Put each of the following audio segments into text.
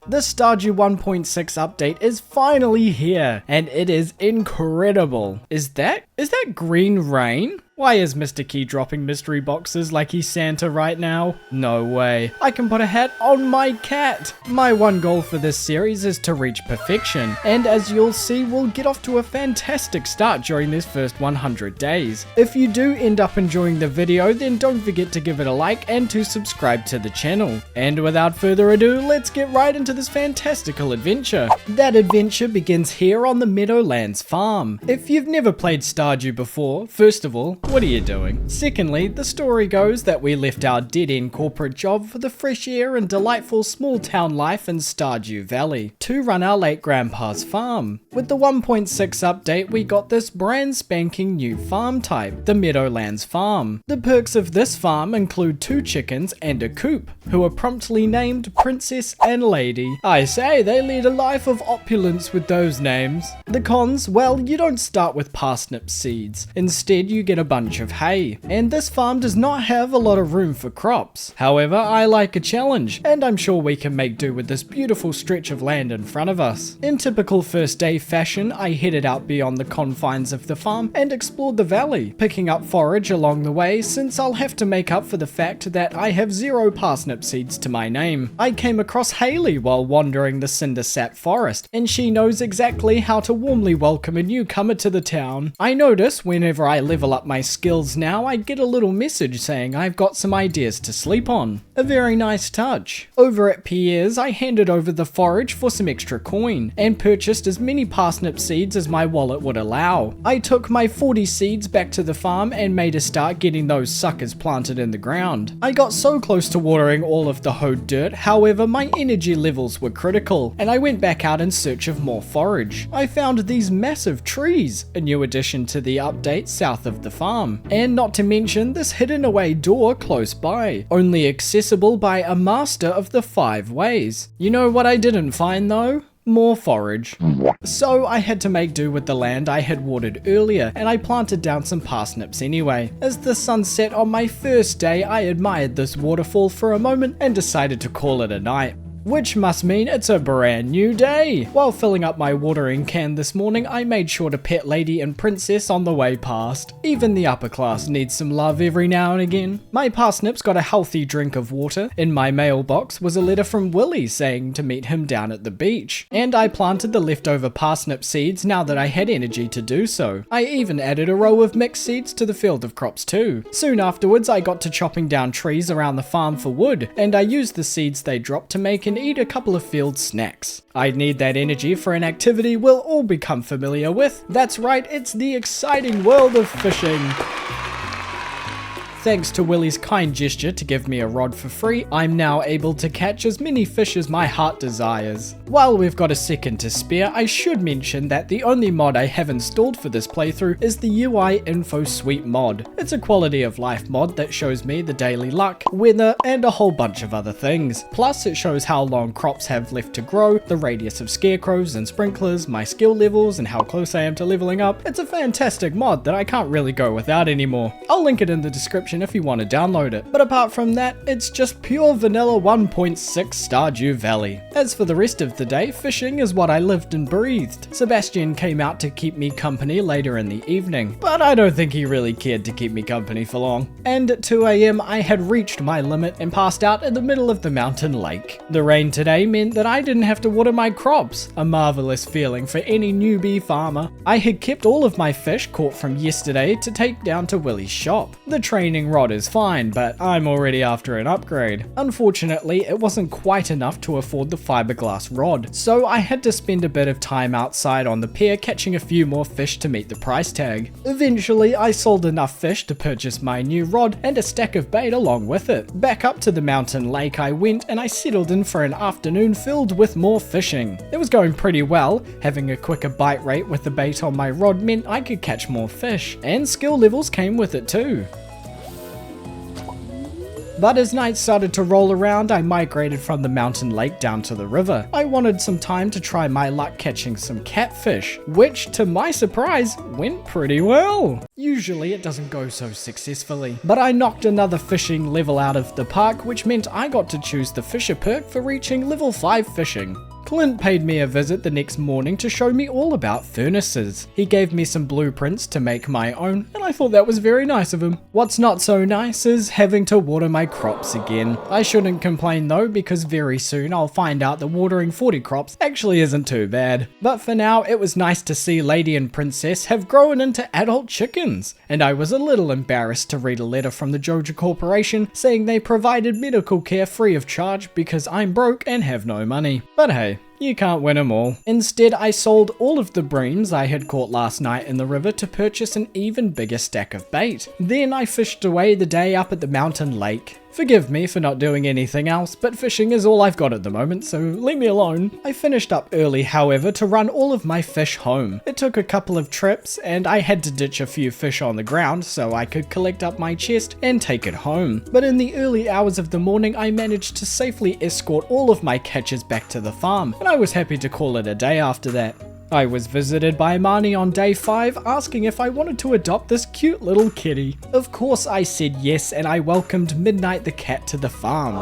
The Stardew 1.6 update is finally here, and it is incredible. Is that green rain? Why is Mr. Key dropping mystery boxes like he's Santa right now? No way. I can put a hat on my cat. My one goal for this series is to reach perfection, and as you'll see, we'll get off to a fantastic start during this first 100 days. If you do end up enjoying the video, then don't forget to give it a like and to subscribe to the channel. And without further ado, let's get right into this fantastical adventure. That adventure begins here on the Meadowlands farm. If you've never played Stardew before, first of all, what are you doing? Secondly, the story goes that we left our dead-end corporate job for the fresh air and delightful small town life in Stardew Valley to run our late grandpa's farm. With the 1.6 update, we got this brand spanking new farm type, the Meadowlands farm. The perks of this farm include 2 chickens and a coop, who are promptly named Princess and Lady. I say, they lead a life of opulence with those names. The cons, well, you don't start with parsnip seeds. Instead, you get a bunch of hay, and this farm does not have a lot of room for crops. However, I like a challenge, and I'm sure we can make do with this beautiful stretch of land in front of us. In typical first day fashion, I headed out beyond the confines of the farm and explored the valley, picking up forage along the way since I'll have to make up for the fact that I have 0 parsnip seeds to my name. I came across Hayley while wandering the Cindersap forest, and she knows exactly how to warmly welcome a newcomer to the town. I notice whenever I level up my skills now, I get a little message saying I've got some ideas to sleep on. A very nice touch. Over at Pierre's, I handed over the forage for some extra coin, and purchased as many parsnip seeds as my wallet would allow. I took my 40 seeds back to the farm and made a start getting those suckers planted in the ground. I got so close to watering all of the hoed dirt, however my energy levels were critical, and I went back out in search of more forage. I found these massive trees, a new addition to the update south of the farm, and not to mention this hidden away door close by, only accessible by a master of the 5 ways. You know what I didn't find though? More forage. So I had to make do with the land I had watered earlier, and I planted down some parsnips anyway. As the sun set on my first day, I admired this waterfall for a moment and decided to call it a night. Which must mean it's a brand new day. While filling up my watering can this morning, I made sure to pet Lady and Princess on the way past. Even the upper class needs some love every now and again. My parsnips got a healthy drink of water. In my mailbox was a letter from Willie saying to meet him down at the beach. And I planted the leftover parsnip seeds now that I had energy to do so. I even added a row of mixed seeds to the field of crops too. Soon afterwards, I got to chopping down trees around the farm for wood, and I used the seeds they dropped to make an eat a couple of field snacks. I'd need that energy for an activity we'll all become familiar with. That's right, it's the exciting world of fishing. Thanks to Willie's kind gesture to give me a rod for free, I'm now able to catch as many fish as my heart desires. While we've got a second to spare, I should mention that the only mod I have installed for this playthrough is the UI Info Suite mod. It's a quality of life mod that shows me the daily luck, weather, and a whole bunch of other things. Plus, it shows how long crops have left to grow, the radius of scarecrows and sprinklers, my skill levels, and how close I am to leveling up. It's a fantastic mod that I can't really go without anymore. I'll link it in the description if you want to download it. But apart from that, it's just pure vanilla 1.6 Stardew Valley. As for the rest of the day, fishing is what I lived and breathed. Sebastian came out to keep me company later in the evening, but I don't think he really cared to keep me company for long. And at 2 AM I had reached my limit and passed out in the middle of the mountain lake. The rain today meant that I didn't have to water my crops, a marvelous feeling for any newbie farmer. I had kept all of my fish caught from yesterday to take down to Willie's shop. The training rod is fine, but I'm already after an upgrade. Unfortunately, it wasn't quite enough to afford the fiberglass rod, so I had to spend a bit of time outside on the pier catching a few more fish to meet the price tag. Eventually, I sold enough fish to purchase my new rod and a stack of bait along with it. Back up to the mountain lake I went, and I settled in for an afternoon filled with more fishing. It was going pretty well. Having a quicker bite rate with the bait on my rod meant I could catch more fish, and skill levels came with it too. But as night started to roll around, I migrated from the mountain lake down to the river. I wanted some time to try my luck catching some catfish, which to my surprise went pretty well. Usually it doesn't go so successfully, but I knocked another fishing level out of the park, which meant I got to choose the fisher perk for reaching level 5 fishing. Clint paid me a visit the next morning to show me all about furnaces. He gave me some blueprints to make my own, and I thought that was very nice of him. What's not so nice is having to water my crops again. I shouldn't complain though, because very soon I'll find out that watering 40 crops actually isn't too bad. But for now, it was nice to see Lady and Princess have grown into adult chickens, and I was a little embarrassed to read a letter from the Joja Corporation saying they provided medical care free of charge because I'm broke and have no money. But hey, you can't win them all. Instead, I sold all of the breams I had caught last night in the river to purchase an even bigger stack of bait. Then I fished away the day up at the mountain lake. Forgive me for not doing anything else, but fishing is all I've got at the moment, so leave me alone. I finished up early, however, to run all of my fish home. It took a couple of trips, and I had to ditch a few fish on the ground so I could collect up my chest and take it home. But in the early hours of the morning, I managed to safely escort all of my catches back to the farm, and I was happy to call it a day after that. I was visited by Marnie on day 5 asking if I wanted to adopt this cute little kitty. Of course I said yes, and I welcomed Midnight the cat to the farm.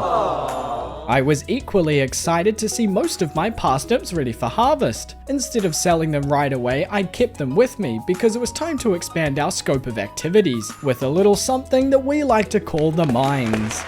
I was equally excited to see most of my parsnips ready for harvest. Instead of selling them right away, I kept them with me because it was time to expand our scope of activities with a little something that we like to call the mines.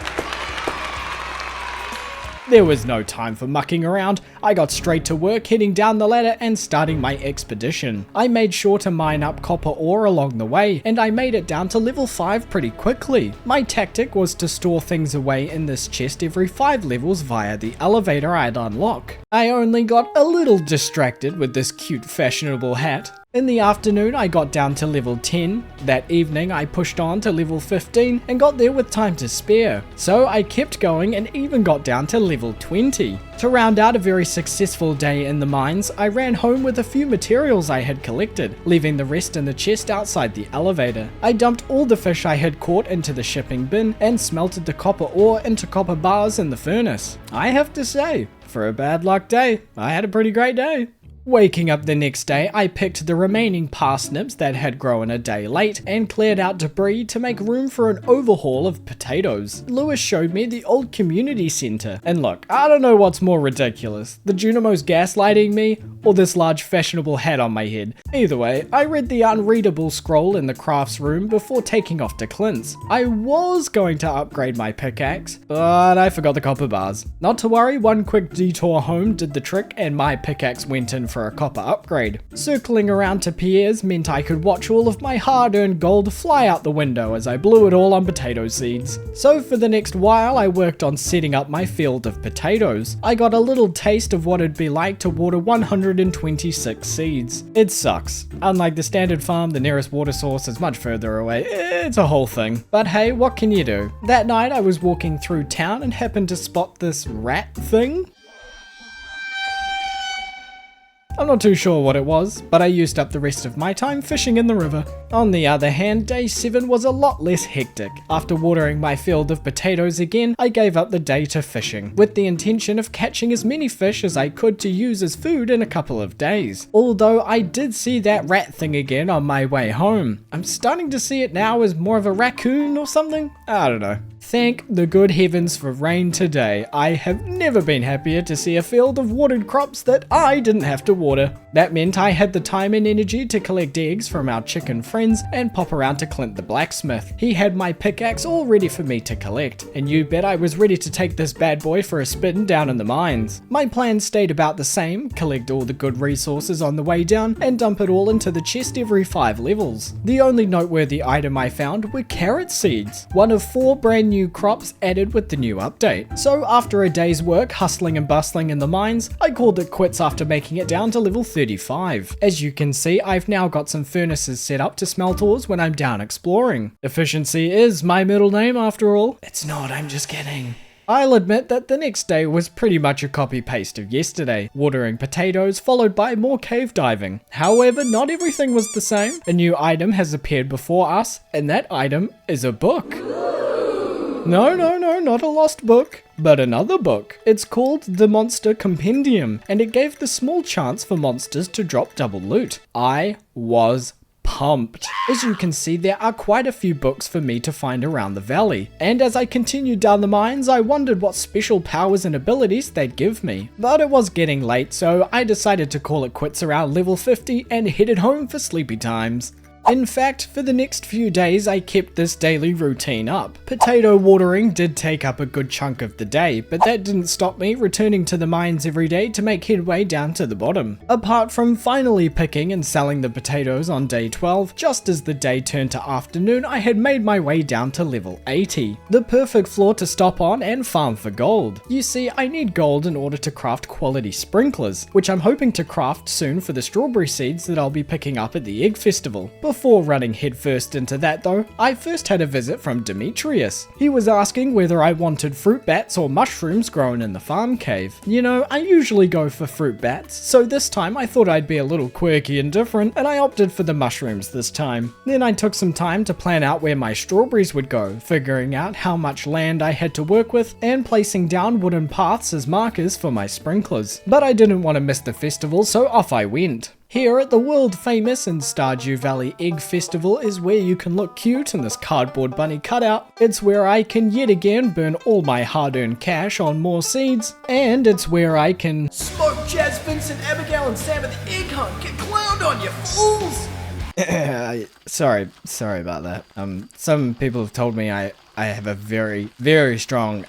There was no time for mucking around. I got straight to work, heading down the ladder and starting my expedition. I made sure to mine up copper ore along the way, and I made it down to level 5 pretty quickly. My tactic was to store things away in this chest every 5 levels via the elevator I'd unlock. I only got a little distracted with this cute fashionable hat. In the afternoon, I got down to level 10. That evening, I pushed on to level 15 and got there with time to spare. So I kept going and even got down to level 20. To round out a very successful day in the mines, I ran home with a few materials I had collected, leaving the rest in the chest outside the elevator. I dumped all the fish I had caught into the shipping bin and smelted the copper ore into copper bars in the furnace. I have to say, for a bad luck day, I had a pretty great day. Waking up the next day, I picked the remaining parsnips that had grown a day late and cleared out debris to make room for an overhaul of potatoes. Lewis showed me the old community center, and look, I don't know what's more ridiculous, the Junimos gaslighting me or this large fashionable hat on my head. Either way, I read the unreadable scroll in the crafts room before taking off to Clint's. I was going to upgrade my pickaxe, but I forgot the copper bars. Not to worry, one quick detour home did the trick and my pickaxe went in for a copper upgrade. Circling around to Pierre's meant I could watch all of my hard-earned gold fly out the window as I blew it all on potato seeds. So for the next while I worked on setting up my field of potatoes. I got a little taste of what it'd be like to water 126 seeds. It sucks. Unlike the standard farm, the nearest water source is much further away. It's a whole thing. But hey, what can you do? That night I was walking through town and happened to spot this rat thing. I'm not too sure what it was, but I used up the rest of my time fishing in the river. On the other hand, day 7 was a lot less hectic. After watering my field of potatoes again, I gave up the day to fishing, with the intention of catching as many fish as I could to use as food in a couple of days. Although I did see that rat thing again on my way home. I'm starting to see it now as more of a raccoon or something? I don't know. Thank the good heavens for rain today. I have never been happier to see a field of watered crops that I didn't have to water. That meant I had the time and energy to collect eggs from our chicken friends and pop around to Clint the blacksmith. He had my pickaxe all ready for me to collect, and you bet I was ready to take this bad boy for a spin down in the mines. My plan stayed about the same, collect all the good resources on the way down and dump it all into the chest every 5 levels. The only noteworthy item I found were carrot seeds, one of 4 brand new crops added with the new update. So after a day's work hustling and bustling in the mines, I called it quits after making it down to level 35. As you can see, I've now got some furnaces set up to smelt ores when I'm down exploring. Efficiency is my middle name after all. It's not, I'm just kidding. I'll admit that the next day was pretty much a copy-paste of yesterday, watering potatoes followed by more cave diving. However, not everything was the same. A new item has appeared before us, and that item is a book. No, not a lost book, but another book. It's called The Monster Compendium, and it gave the small chance for monsters to drop double loot. I was pumped. As you can see, there are quite a few books for me to find around the valley, and as I continued down the mines, I wondered what special powers and abilities they'd give me. But it was getting late, so I decided to call it quits around level 50 and headed home for sleepy times. In fact, for the next few days I kept this daily routine up. Potato watering did take up a good chunk of the day, but that didn't stop me returning to the mines every day to make headway down to the bottom. Apart from finally picking and selling the potatoes on day 12, just as the day turned to afternoon, I had made my way down to level 80. The perfect floor to stop on and farm for gold. You see, I need gold in order to craft quality sprinklers, which I'm hoping to craft soon for the strawberry seeds that I'll be picking up at the Egg Festival. Before running headfirst into that though, I first had a visit from Demetrius. He was asking whether I wanted fruit bats or mushrooms grown in the farm cave. You know, I usually go for fruit bats, so this time I thought I'd be a little quirky and different, and I opted for the mushrooms this time. Then I took some time to plan out where my strawberries would go, figuring out how much land I had to work with, and placing down wooden paths as markers for my sprinklers. But I didn't want to miss the festival, so off I went. Here at the world famous and Stardew Valley Egg Festival is where you can look cute in this cardboard bunny cutout. It's where I can yet again burn all my hard-earned cash on more seeds, and it's where I can smoke Jazz, Vincent, Abigail, and Sam at the egg hunt. Get clowned on, you fools! sorry about that. Some people have told me I have a very, very strong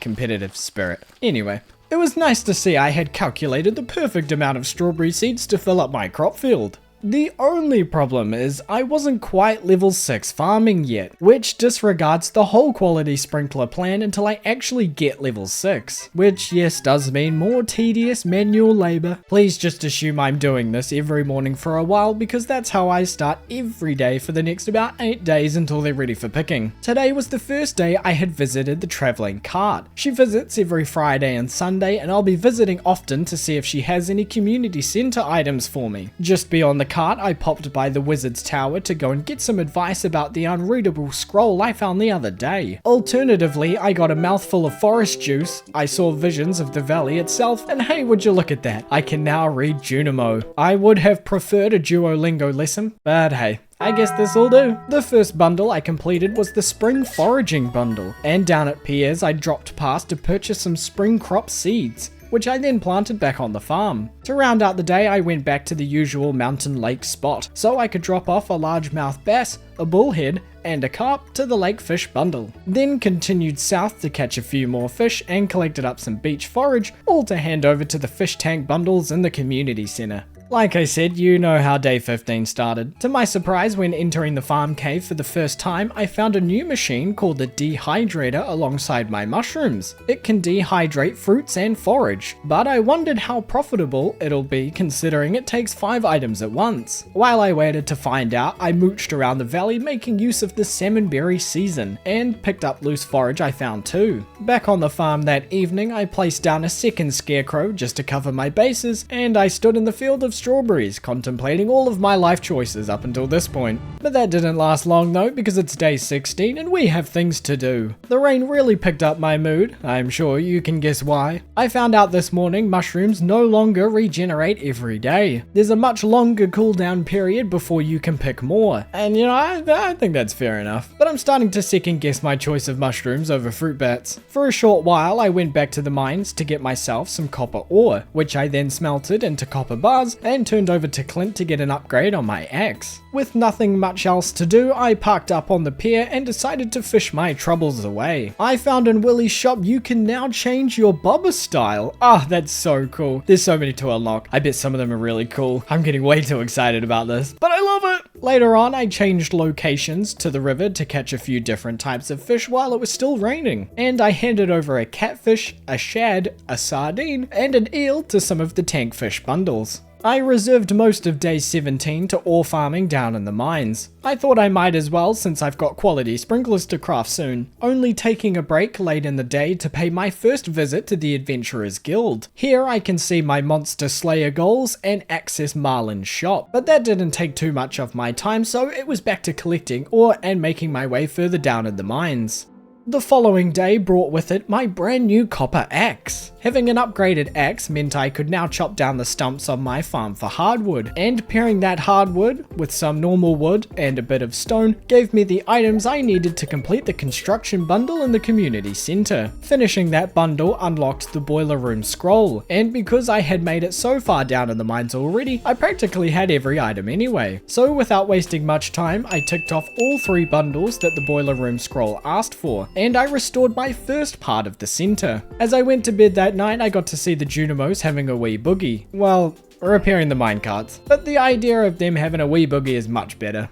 competitive spirit. Anyway. It was nice to see I had calculated the perfect amount of strawberry seeds to fill up my crop field. The only problem is I wasn't quite level 6 farming yet, which disregards the whole quality sprinkler plan until I actually get level 6, which yes does mean more tedious manual labor. Please just assume I'm doing this every morning for a while because that's how I start every day for the next about 8 days until they're ready for picking. Today was the first day I had visited the traveling cart. She visits every Friday and Sunday, and I'll be visiting often to see if she has any community center items for me. Just beyond the cart, I popped by the wizard's tower to go and get some advice about the unreadable scroll I found the other day. Alternatively, I got a mouthful of forest juice, I saw visions of the valley itself, and hey, would you look at that, I can now read Junimo. I would have preferred a Duolingo lesson, but hey. I guess this'll do. The first bundle I completed was the spring foraging bundle, and down at Pierre's I dropped past to purchase some spring crop seeds, which I then planted back on the farm. To round out the day, I went back to the usual mountain lake spot, so I could drop off a largemouth bass, a bullhead, and a carp to the lake fish bundle. Then continued south to catch a few more fish and collected up some beach forage, all to hand over to the fish tank bundles in the community center. Like I said, you know how day 15 started. To my surprise, when entering the farm cave for the first time, I found a new machine called the dehydrator alongside my mushrooms. It can dehydrate fruits and forage, but I wondered how profitable it'll be considering it takes 5 items at once. While I waited to find out, I mooched around the valley making use of the salmonberry season, and picked up loose forage I found too. Back on the farm that evening, I placed down a second scarecrow just to cover my bases, and I stood in the field of strawberries, contemplating all of my life choices up until this point. But that didn't last long though, because it's day 16 and we have things to do. The rain really picked up my mood, I'm sure you can guess why. I found out this morning mushrooms no longer regenerate every day. There's a much longer cooldown period before you can pick more, and you know, I think that's fair enough. But I'm starting to second guess my choice of mushrooms over fruit bats. For a short while I went back to the mines to get myself some copper ore, which I then smelted into copper bars and turned over to Clint to get an upgrade on my axe. With nothing much else to do, I parked up on the pier and decided to fish my troubles away. I found in Willie's shop you can now change your bobber style. Ah, that's so cool. There's so many to unlock. I bet some of them are really cool. I'm getting way too excited about this, but I love it! Later on, I changed locations to the river to catch a few different types of fish while it was still raining. And I handed over a catfish, a shad, a sardine, and an eel to some of the tankfish bundles. I reserved most of day 17 to ore farming down in the mines. I thought I might as well since I've got quality sprinklers to craft soon, only taking a break late in the day to pay my first visit to the Adventurers Guild. Here I can see my Monster Slayer goals and access Marlin's shop, but that didn't take too much of my time, so it was back to collecting ore and making my way further down in the mines. The following day brought with it my brand new copper axe. Having an upgraded axe meant I could now chop down the stumps on my farm for hardwood, and pairing that hardwood with some normal wood and a bit of stone gave me the items I needed to complete the construction bundle in the community centre. Finishing that bundle unlocked the boiler room scroll, and because I had made it so far down in the mines already, I practically had every item anyway. So without wasting much time, I ticked off all 3 bundles that the boiler room scroll asked for, and I restored my first part of the centre. As I went to bed that night, I got to see the Junimos having a wee boogie. Well, repairing the minecarts, but the idea of them having a wee boogie is much better.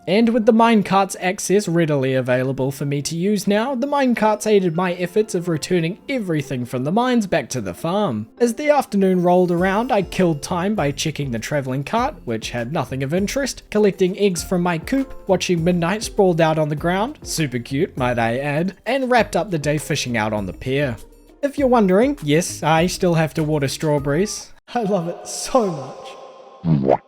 And with the minecarts access readily available for me to use now, the minecarts aided my efforts of returning everything from the mines back to the farm. As the afternoon rolled around, I killed time by checking the travelling cart, which had nothing of interest, collecting eggs from my coop, watching Midnight sprawled out on the ground, super cute might I add, and wrapped up the day fishing out on the pier. If you're wondering, yes, I still have to water strawberries. I love it so much.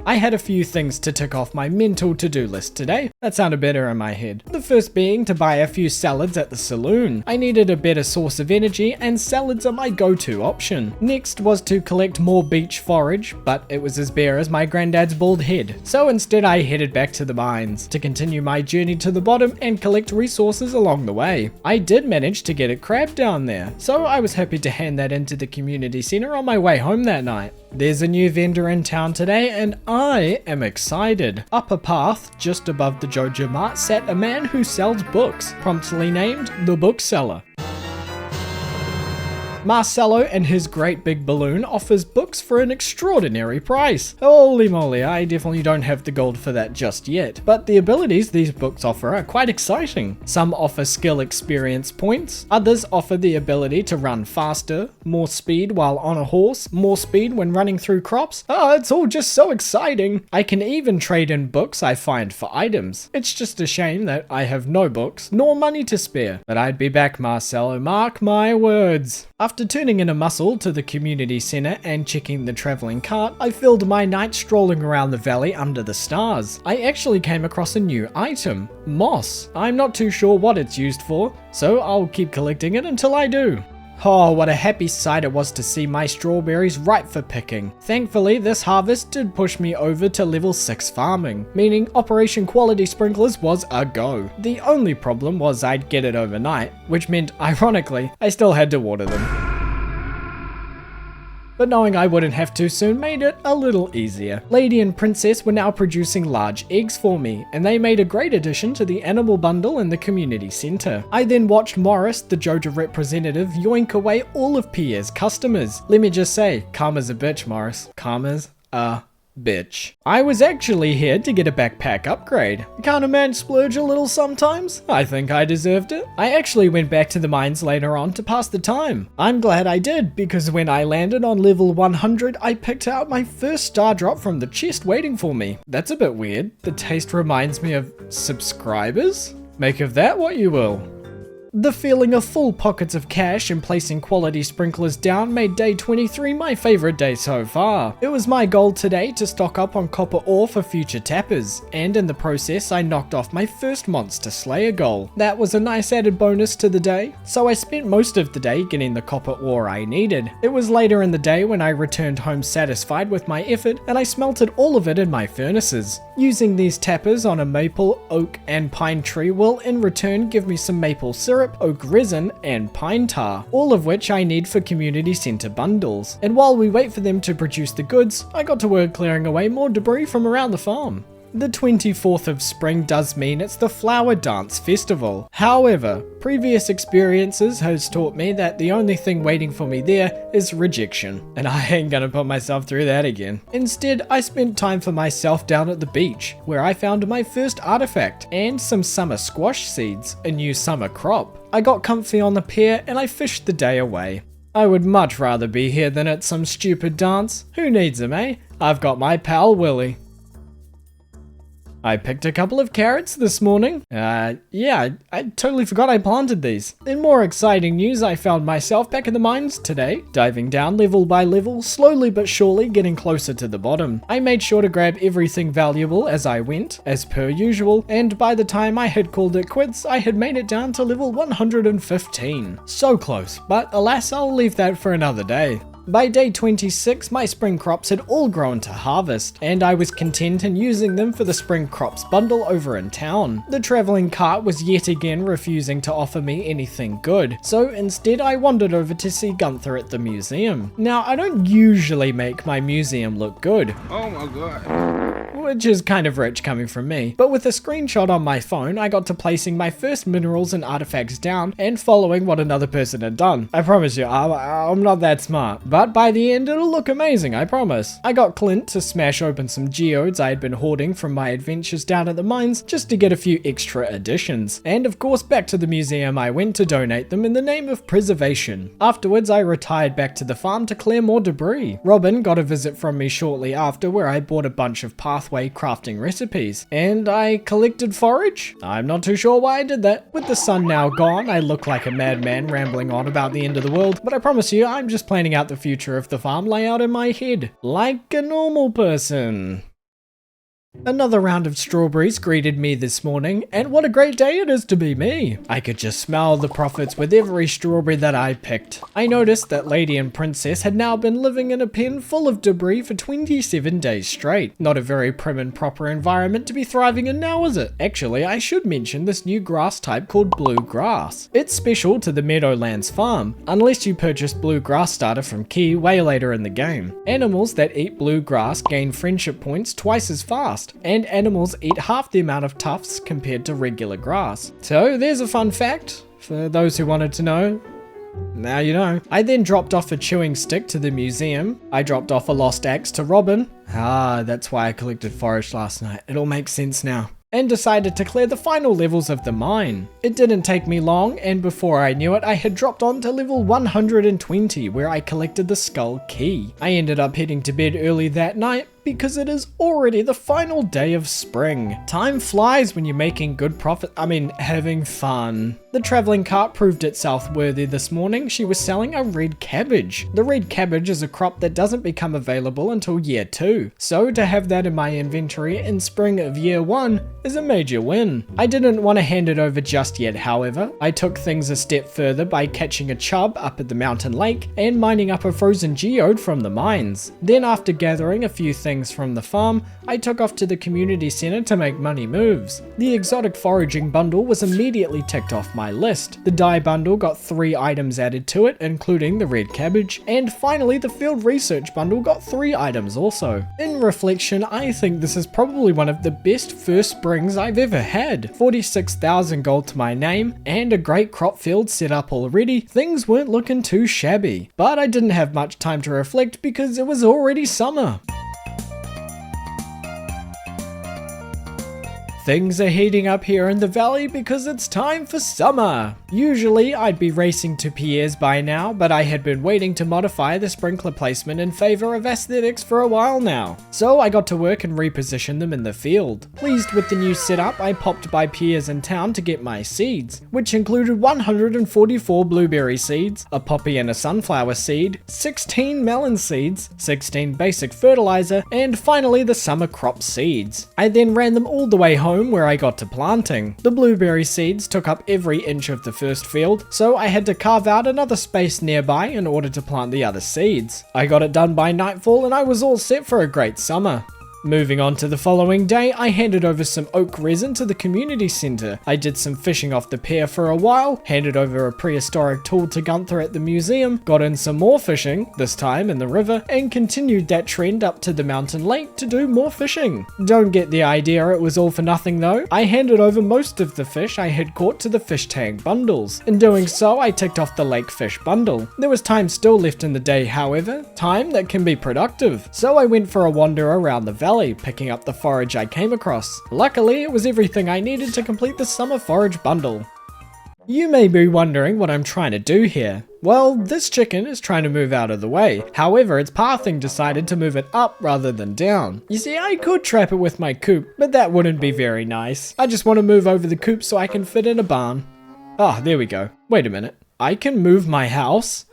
I had a few things to tick off my mental to-do list today. That sounded better in my head. The first being to buy a few salads at the saloon. I needed a better source of energy, and salads are my go-to option. Next was to collect more beach forage, but it was as bare as my granddad's bald head. So instead I headed back to the mines to continue my journey to the bottom and collect resources along the way. I did manage to get a crab down there, so I was happy to hand that into the community centre on my way home that night. There's a new vendor in town today, and I am excited. Up a path, just above the Jojo Mart, sat a man who sells books, promptly named the Bookseller. Marcelo and his great big balloon offers books for an extraordinary price. Holy moly, I definitely don't have the gold for that just yet, but the abilities these books offer are quite exciting. Some offer skill experience points, others offer the ability to run faster, more speed while on a horse, more speed when running through crops. It's all just so exciting. I can even trade in books I find for items. It's just a shame that I have no books, nor money to spare. But I'd be back, Marcelo, mark my words. After turning in a muscle to the community centre and checking the travelling cart, I filled my night strolling around the valley under the stars. I actually came across a new item, moss. I'm not too sure what it's used for, so I'll keep collecting it until I do. Oh, what a happy sight it was to see my strawberries ripe for picking. Thankfully, this harvest did push me over to level 6 farming, meaning Operation Quality Sprinklers was a go. The only problem was I'd get it overnight, which meant, ironically, I still had to water them. But knowing I wouldn't have to soon made it a little easier. Lady and Princess were now producing large eggs for me, and they made a great addition to the animal bundle in the community centre. I then watched Morris, the Jojo representative, yoink away all of Pierre's customers. Let me just say, karma's a bitch, Morris. Karma's a bitch. I was actually here to get a backpack upgrade. Can't a man splurge a little sometimes? I think I deserved it. I actually went back to the mines later on to pass the time. I'm glad I did, because when I landed on level 100, I picked out my first star drop from the chest waiting for me. That's a bit weird. The taste reminds me of subscribers? Make of that what you will. The feeling of full pockets of cash and placing quality sprinklers down made day 23 my favourite day so far. It was my goal today to stock up on copper ore for future tappers, and in the process I knocked off my first monster slayer goal. That was a nice added bonus to the day, so I spent most of the day getting the copper ore I needed. It was later in the day when I returned home satisfied with my effort, and I smelted all of it in my furnaces. Using these tappers on a maple, oak and pine tree will in return give me some maple syrup, oak resin, and pine tar, all of which I need for community centre bundles. And while we wait for them to produce the goods, I got to work clearing away more debris from around the farm. The 24th of spring does mean it's the Flower Dance Festival. However, previous experiences has taught me that the only thing waiting for me there is rejection, and I ain't gonna put myself through that again. Instead, I spent time for myself down at the beach, where I found my first artifact, and some summer squash seeds, a new summer crop. I got comfy on the pier and I fished the day away. I would much rather be here than at some stupid dance. Who needs him, eh? I've got my pal Willie. I picked a couple of carrots this morning. Yeah, I totally forgot I planted these. In more exciting news, I found myself back in the mines today, diving down level by level, slowly but surely getting closer to the bottom. I made sure to grab everything valuable as I went, as per usual, and by the time I had called it quits, I had made it down to level 115. So close, but alas, I'll leave that for another day. By day 26, my spring crops had all grown to harvest, and I was content in using them for the spring crops bundle over in town. The travelling cart was yet again refusing to offer me anything good, so instead I wandered over to see Gunther at the museum. Now, I don't usually make my museum look good. Oh my god. Which is kind of rich coming from me, but with a screenshot on my phone, I got to placing my first minerals and artifacts down and following what another person had done. I promise you, I'm not that smart. But by the end, it'll look amazing, I promise. I got Clint to smash open some geodes I had been hoarding from my adventures down at the mines just to get a few extra additions. And of course, back to the museum I went to donate them in the name of preservation. Afterwards, I retired back to the farm to clear more debris. Robin got a visit from me shortly after where I bought a bunch of pathway crafting recipes. And I collected forage? I'm not too sure why I did that. With the sun now gone, I look like a madman rambling on about the end of the world, but I promise you, I'm just planning out the future of the farm layout in my head, like a normal person. Another round of strawberries greeted me this morning, and what a great day it is to be me. I could just smell the profits with every strawberry that I picked. I noticed that Lady and Princess had now been living in a pen full of debris for 27 days straight. Not a very prim and proper environment to be thriving in now, is it? Actually, I should mention this new grass type called blue grass. It's special to the Meadowlands farm, unless you purchase blue grass starter from Key way later in the game. Animals that eat blue grass gain friendship points twice as fast, and animals eat half the amount of tufts compared to regular grass. So there's a fun fact for those who wanted to know. Now you know. I then dropped off a chewing stick to the museum. I dropped off a lost axe to Robin. That's why I collected forage last night. It all makes sense now. And decided to clear the final levels of the mine. It didn't take me long, and before I knew it, I had dropped on to level 120, where I collected the skull key. I ended up heading to bed early that night, because it is already the final day of spring. Time flies when you're making good profit, having fun. The travelling cart proved itself worthy this morning. She was selling a red cabbage. The red cabbage is a crop that doesn't become available until year 2. So to have that in my inventory in spring of year 1 is a major win. I didn't want to hand it over just yet, however. I took things a step further by catching a chub up at the mountain lake and mining up a frozen geode from the mines. Then after gathering a few things from the farm, I took off to the community centre to make money moves. The exotic foraging bundle was immediately ticked off my list. The dye bundle got 3 items added to it, including the red cabbage, and finally the field research bundle got 3 items also. In reflection, I think this is probably one of the best first springs I've ever had. 46,000 gold to my name, and a great crop field set up already. Things weren't looking too shabby, but I didn't have much time to reflect because it was already summer. Things are heating up here in the valley because it's time for summer. Usually I'd be racing to Pierre's by now, but I had been waiting to modify the sprinkler placement in favor of aesthetics for a while now. So I got to work and reposition them in the field. Pleased with the new setup, I popped by Pierre's in town to get my seeds, which included 144 blueberry seeds, a poppy and a sunflower seed, 16 melon seeds, 16 basic fertilizer, and finally the summer crop seeds. I then ran them all the way home where I got to planting. The blueberry seeds took up every inch of the first field, so I had to carve out another space nearby in order to plant the other seeds. I got it done by nightfall and I was all set for a great summer. Moving on to the following day, I handed over some oak resin to the community centre. I did some fishing off the pier for a while, handed over a prehistoric tool to Gunther at the museum, got in some more fishing, this time in the river, and continued that trend up to the mountain lake to do more fishing. Don't get the idea it was all for nothing though. I handed over most of the fish I had caught to the fish tank bundles. In doing so, I ticked off the lake fish bundle. There was time still left in the day, however, time that can be productive. So I went for a wander around the valley, picking up the forage I came across. Luckily, it was everything I needed to complete the summer forage bundle. You may be wondering what I'm trying to do here. Well, this chicken is trying to move out of the way. However, its pathing decided to move it up rather than down. You see, I could trap it with my coop, but that wouldn't be very nice. I just want to move over the coop so I can fit in a barn. Ah, there we go. Wait a minute. I can move my house?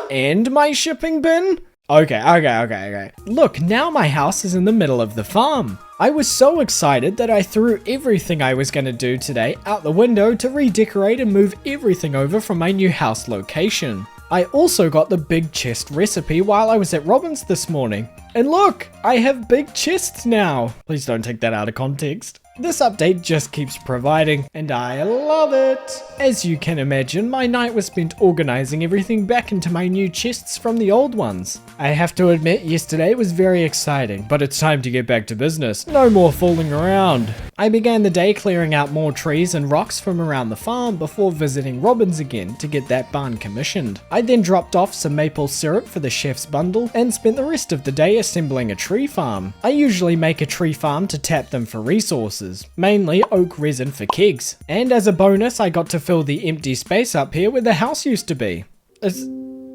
And my shipping bin? Okay. Look, now my house is in the middle of the farm. I was so excited that I threw everything I was going to do today out the window to redecorate and move everything over from my new house location. I also got the big chest recipe while I was at Robin's this morning. And look, I have big chests now. Please don't take that out of context. This update just keeps providing, and I love it! As you can imagine, my night was spent organizing everything back into my new chests from the old ones. I have to admit, yesterday was very exciting, but it's time to get back to business. No more fooling around. I began the day clearing out more trees and rocks from around the farm before visiting Robin's again to get that barn commissioned. I then dropped off some maple syrup for the chef's bundle and spent the rest of the day assembling a tree farm. I usually make a tree farm to tap them for resources, mainly oak resin for kegs. And as a bonus, I got to fill the empty space up here where the house used to be. Is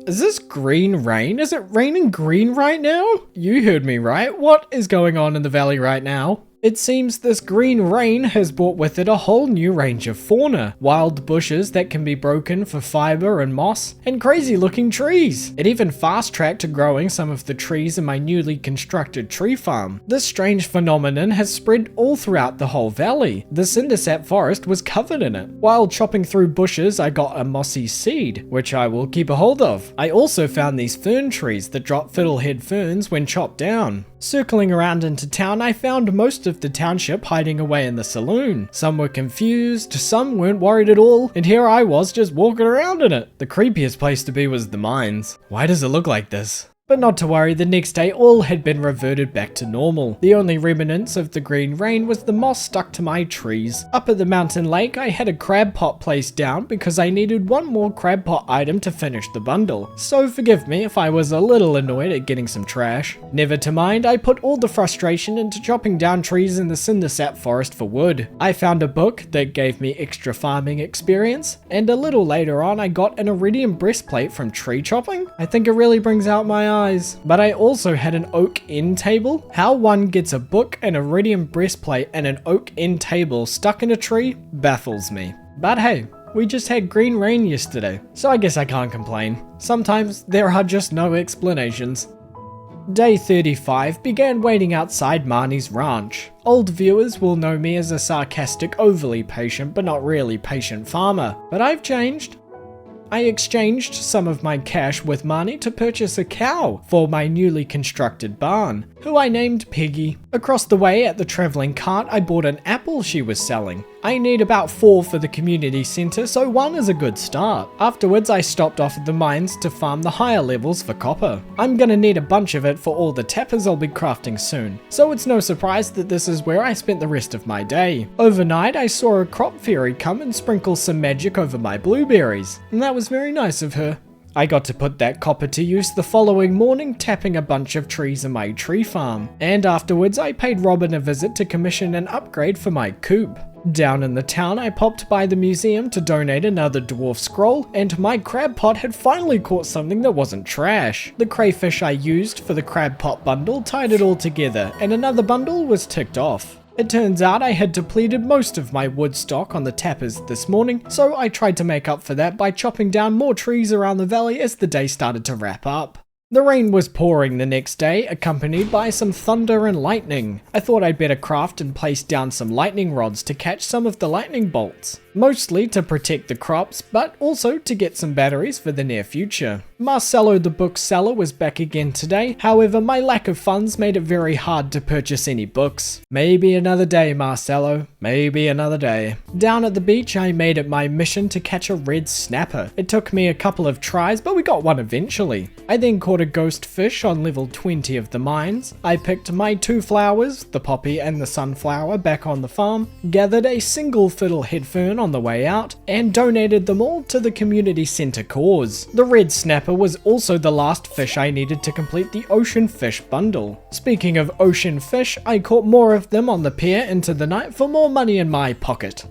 this green rain? Is it raining green right now? You heard me right. What is going on in the valley right now? It seems this green rain has brought with it a whole new range of fauna, wild bushes that can be broken for fiber and moss, and crazy looking trees. It even fast-tracked growing some of the trees in my newly constructed tree farm. This strange phenomenon has spread all throughout the whole valley. The cindersap forest was covered in it. While chopping through bushes, I got a mossy seed, which I will keep a hold of. I also found these fern trees that drop fiddlehead ferns when chopped down. Circling around into town, I found most of the township hiding away in the saloon. Some were confused, some weren't worried at all, and here I was just walking around in it. The creepiest place to be was the mines. Why does it look like this? But not to worry, the next day all had been reverted back to normal. The only remnants of the green rain was the moss stuck to my trees. Up at the mountain lake, I had a crab pot placed down because I needed one more crab pot item to finish the bundle. So forgive me if I was a little annoyed at getting some trash. Never to mind, I put all the frustration into chopping down trees in the cindersap forest for wood. I found a book that gave me extra farming experience, and a little later on I got an iridium breastplate from tree chopping. I think it really brings out my eyes. But I also had an oak end table. How one gets a book, an iridium breastplate, and an oak end table stuck in a tree baffles me. But hey, we just had green rain yesterday, so I guess I can't complain. Sometimes there are just no explanations. Day 35 began waiting outside Marnie's ranch. Old viewers will know me as a sarcastic, overly patient, but not really patient farmer. But I've changed. I exchanged some of my cash with Marnie to purchase a cow for my newly constructed barn, who I named Piggy. Across the way at the travelling cart, I bought an apple she was selling. I need about 4 for the community centre, so 1 is a good start. Afterwards, I stopped off at the mines to farm the higher levels for copper. I'm gonna need a bunch of it for all the tappers I'll be crafting soon, so it's no surprise that this is where I spent the rest of my day. Overnight, I saw a crop fairy come and sprinkle some magic over my blueberries, and that was very nice of her. I got to put that copper to use the following morning, tapping a bunch of trees in my tree farm. And afterwards, I paid Robin a visit to commission an upgrade for my coop. Down in the town, I popped by the museum to donate another dwarf scroll, and my crab pot had finally caught something that wasn't trash. The crayfish I used for the crab pot bundle tied it all together, and another bundle was ticked off. It turns out I had depleted most of my wood stock on the tappers this morning, so I tried to make up for that by chopping down more trees around the valley as the day started to wrap up. The rain was pouring the next day, accompanied by some thunder and lightning. I thought I'd better craft and place down some lightning rods to catch some of the lightning bolts. Mostly to protect the crops, but also to get some batteries for the near future. Marcelo the bookseller was back again today, however my lack of funds made it very hard to purchase any books. Maybe another day, Marcelo. Maybe another day. Down at the beach, I made it my mission to catch a red snapper. It took me a couple of tries, but we got one eventually. I then caught a ghost fish on level 20 of the mines. I picked my 2 flowers, the poppy and the sunflower, back on the farm, gathered a single fiddlehead fern on the way out, and donated them all to the community centre cause. The red snapper was also the last fish I needed to complete the ocean fish bundle. Speaking of ocean fish, I caught more of them on the pier into the night for more money in my pocket.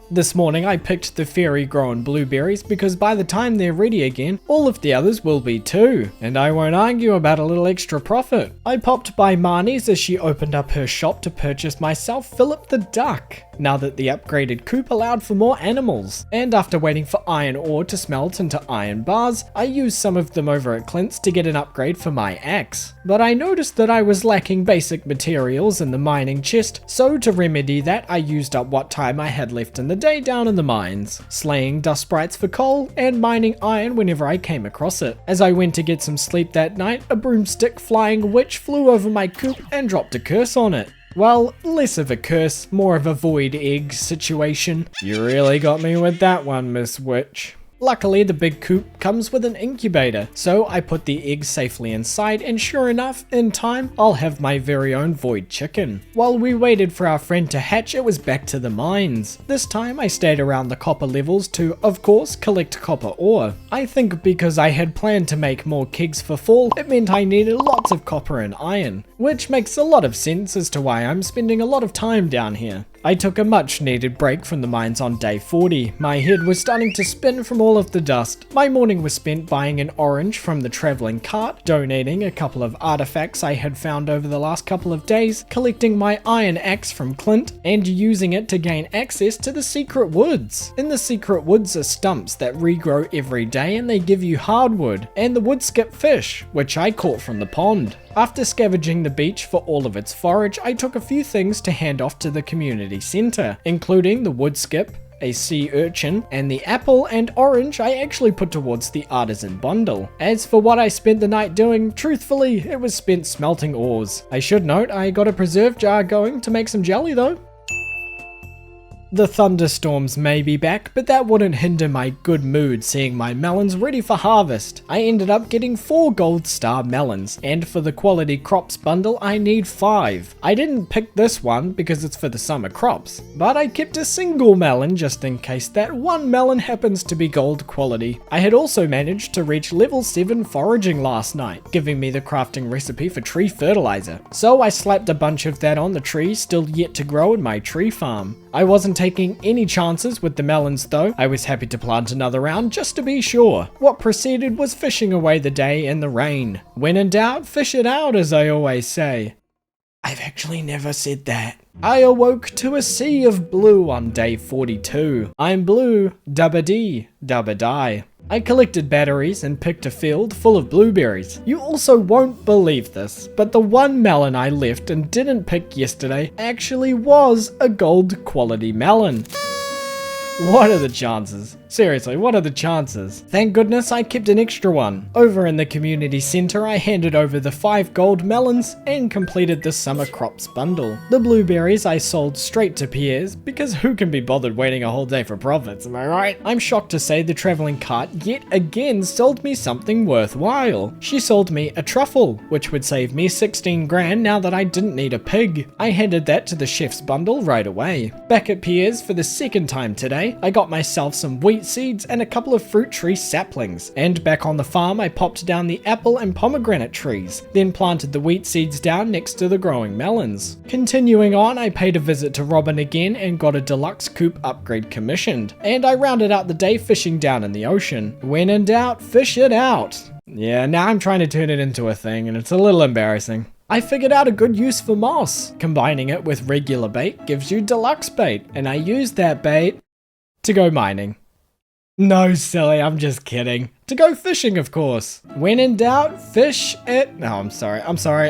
This morning I picked the fairy grown blueberries because by the time they're ready again, all of the others will be too. And I won't argue about a little extra profit. I popped by Marnie's as she opened up her shop to purchase myself Philip the Duck, now that the upgraded coop allowed for more animals. And after waiting for iron ore to smelt into iron bars, I used some of them over at Clint's to get an upgrade for my axe. But I noticed that I was lacking basic materials in the mining chest, so to remedy that I used up what time I had left in the day down in the mines, slaying dust sprites for coal and mining iron whenever I came across it. As I went to get some sleep that night, a broomstick flying witch flew over my coop and dropped a curse on it. Well, less of a curse, more of a void egg situation. You really got me with that one, Miss Witch. Luckily, the big coop comes with an incubator, so I put the eggs safely inside, and sure enough, in time, I'll have my very own void chicken. While we waited for our friend to hatch, it was back to the mines. This time, I stayed around the copper levels to, of course, collect copper ore. I think because I had planned to make more kegs for fall, it meant I needed lots of copper and iron, which makes a lot of sense as to why I'm spending a lot of time down here. I took a much needed break from the mines on day 40. My head was starting to spin from all of the dust. My morning was spent buying an orange from the traveling cart, donating a couple of artifacts I had found over the last couple of days, collecting my iron axe from Clint, and using it to gain access to the secret woods. In the secret woods are stumps that regrow every day and they give you hardwood, and the wood skip fish, which I caught from the pond. After scavenging the beach for all of its forage, I took a few things to hand off to the community centre, including the wood skip, a sea urchin, and the apple and orange I actually put towards the artisan bundle. As for what I spent the night doing, truthfully, it was spent smelting ores. I should note I got a preserve jar going to make some jelly though. The thunderstorms may be back, but that wouldn't hinder my good mood seeing my melons ready for harvest. I ended up getting 4 gold star melons, and for the quality crops bundle I need 5. I didn't pick this one because it's for the summer crops, but I kept a single melon just in case that one melon happens to be gold quality. I had also managed to reach level 7 foraging last night, giving me the crafting recipe for tree fertilizer. So I slapped a bunch of that on the trees still yet to grow in my tree farm. I wasn't taking any chances with the melons though. I was happy to plant another round just to be sure. What proceeded was fishing away the day in the rain. When in doubt, fish it out, as I always say. I've actually never said that. I awoke to a sea of blue on day 42. I'm blue, dubba-dee, dubba-die. I collected batteries and picked a field full of blueberries. You also won't believe this, but the one melon I left and didn't pick yesterday actually was a gold quality melon. What are the chances? Seriously, what are the chances? Thank goodness I kept an extra one. Over in the community centre, I handed over the 5 gold melons and completed the summer crops bundle. The blueberries I sold straight to Pierre's because who can be bothered waiting a whole day for profits, am I right? I'm shocked to say the travelling cart yet again sold me something worthwhile. She sold me a truffle, which would save me 16 grand now that I didn't need a pig. I handed that to the chef's bundle right away. Back at Pierre's for the second time today, I got myself some wheat seeds and a couple of fruit tree saplings, and back on the farm I popped down the apple and pomegranate trees, then planted the wheat seeds down next to the growing melons. Continuing on, I paid a visit to Robin again and got a deluxe coop upgrade commissioned, and I rounded out the day fishing down in the ocean. When in doubt, fish it out. Yeah, now I'm trying to turn it into a thing and it's a little embarrassing. I figured out a good use for moss. Combining it with regular bait gives you deluxe bait, and I used that bait to go mining. No, silly, I'm just kidding. To go fishing, of course. When in doubt, fish it. No, I'm sorry,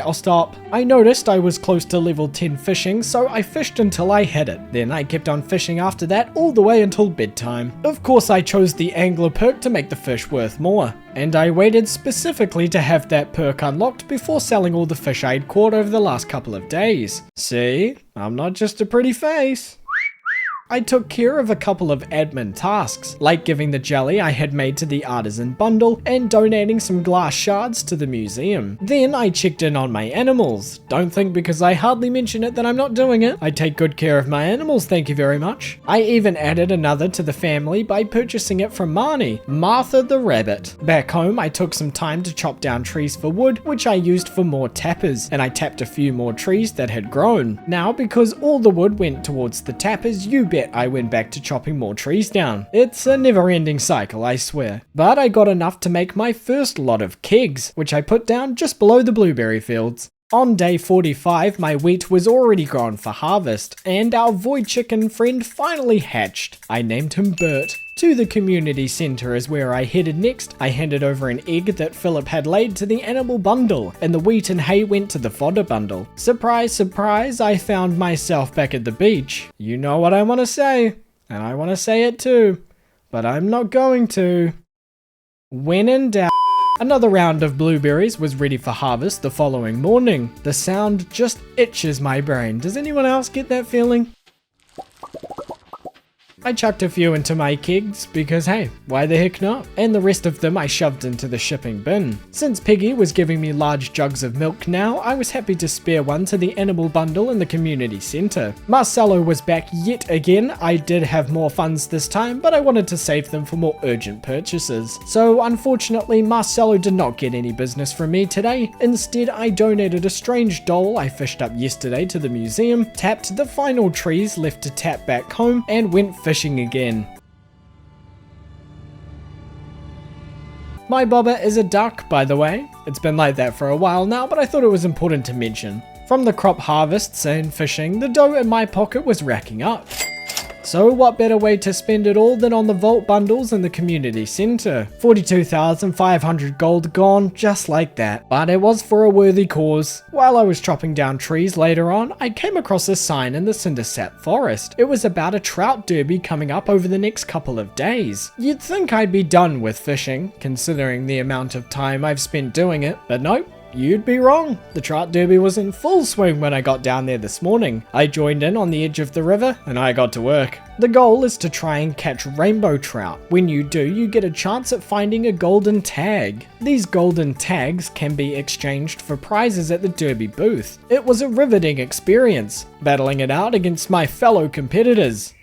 I'll stop. I noticed I was close to level 10 fishing, so I fished until I hit it. Then I kept on fishing after that all the way until bedtime. Of course, I chose the angler perk to make the fish worth more, and I waited specifically to have that perk unlocked before selling all the fish I'd caught over the last couple of days. See? I'm not just a pretty face. I took care of a couple of admin tasks, like giving the jelly I had made to the artisan bundle and donating some glass shards to the museum. Then I checked in on my animals. Don't think because I hardly mention it that I'm not doing it. I take good care of my animals, thank you very much. I even added another to the family by purchasing it from Marnie, Martha the rabbit. Back home, I took some time to chop down trees for wood, which I used for more tappers, and I tapped a few more trees that had grown. Now, because all the wood went towards the tappers, you bet I went back to chopping more trees down. It's a never-ending cycle, I swear. But I got enough to make my first lot of kegs, which I put down just below the blueberry fields. On day 45, my wheat was already grown for harvest, and our void chicken friend finally hatched. I named him Bert. To the community centre is where I headed next. I handed over an egg that Philip had laid to the animal bundle, and the wheat and hay went to the fodder bundle. Surprise, surprise, I found myself back at the beach. You know what I want to say, and I want to say it too, but I'm not going to. When in doubt. Another round of blueberries was ready for harvest the following morning. The sound just itches my brain. Does anyone else get that feeling? I chucked a few into my kegs because hey, why the heck not? And the rest of them I shoved into the shipping bin. Since Piggy was giving me large jugs of milk now, I was happy to spare one to the animal bundle in the community centre. Marcelo was back yet again. I did have more funds this time, but I wanted to save them for more urgent purchases. So unfortunately, Marcelo did not get any business from me today. Instead, I donated a strange doll I fished up yesterday to the museum, tapped the final trees left to tap back home, and went fishing again. My bobber is a duck, by the way. It's been like that for a while now, but I thought it was important to mention. From the crop harvests and fishing, the dough in my pocket was racking up. So what better way to spend it all than on the vault bundles in the community centre? 42,500 gold gone just like that, but it was for a worthy cause. While I was chopping down trees later on, I came across a sign in the Cindersap forest. It was about a trout derby coming up over the next couple of days. You'd think I'd be done with fishing, considering the amount of time I've spent doing it, but nope. You'd be wrong. The trout derby was in full swing when I got down there this morning. I joined in on the edge of the river and I got to work. The goal is to try and catch rainbow trout. When you do, you get a chance at finding a golden tag. These golden tags can be exchanged for prizes at the derby booth. It was a riveting experience, battling it out against my fellow competitors.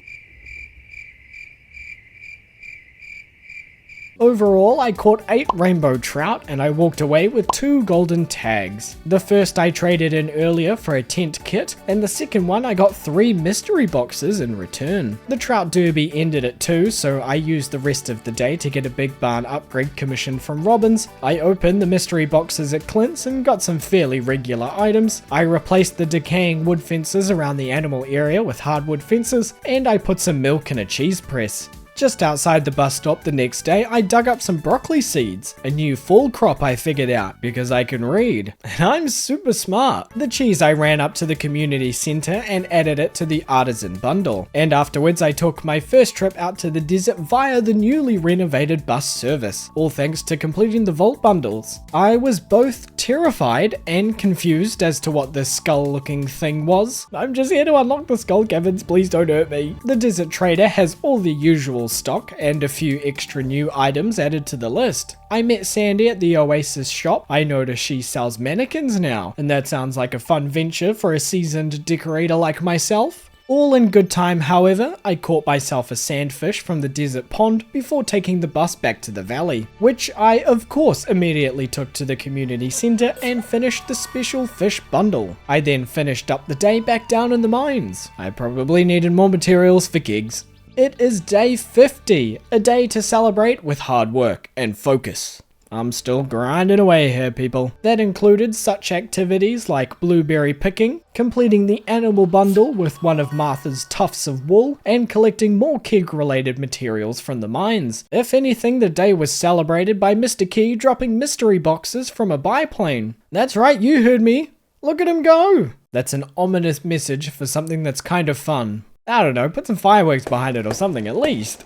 Overall, I caught 8 rainbow trout and I walked away with 2 golden tags. The first I traded in earlier for a tent kit, and the second one I got 3 mystery boxes in return. The trout derby ended at 2, so I used the rest of the day to get a big barn upgrade commission from Robbins. I opened the mystery boxes at Clint's and got some fairly regular items. I replaced the decaying wood fences around the animal area with hardwood fences, and I put some milk in a cheese press. Just outside the bus stop the next day, I dug up some broccoli seeds, a new fall crop I figured out because I can read. And I'm super smart. The cheese I ran up to the community centre and added it to the artisan bundle. And afterwards I took my first trip out to the desert via the newly renovated bus service, all thanks to completing the vault bundles. I was both terrified and confused as to what this skull looking thing was. I'm just here to unlock the skull caverns, please don't hurt me. The desert trader has all the usual stock and a few extra new items added to the list. I met Sandy at the Oasis shop. I noticed she sells mannequins now, and that sounds like a fun venture for a seasoned decorator like myself. All in good time, however, I caught myself a sandfish from the desert pond before taking the bus back to the valley, which I of course immediately took to the community centre and finished the special fish bundle. I then finished up the day back down in the mines. I probably needed more materials for gigs. It is day 50, a day to celebrate with hard work and focus. I'm still grinding away here, people. That included such activities like blueberry picking, completing the animal bundle with one of Martha's tufts of wool, and collecting more keg-related materials from the mines. If anything, the day was celebrated by Mr. Key dropping mystery boxes from a biplane. That's right, you heard me. Look at him go. That's an ominous message for something that's kind of fun. I don't know, put some fireworks behind it or something at least.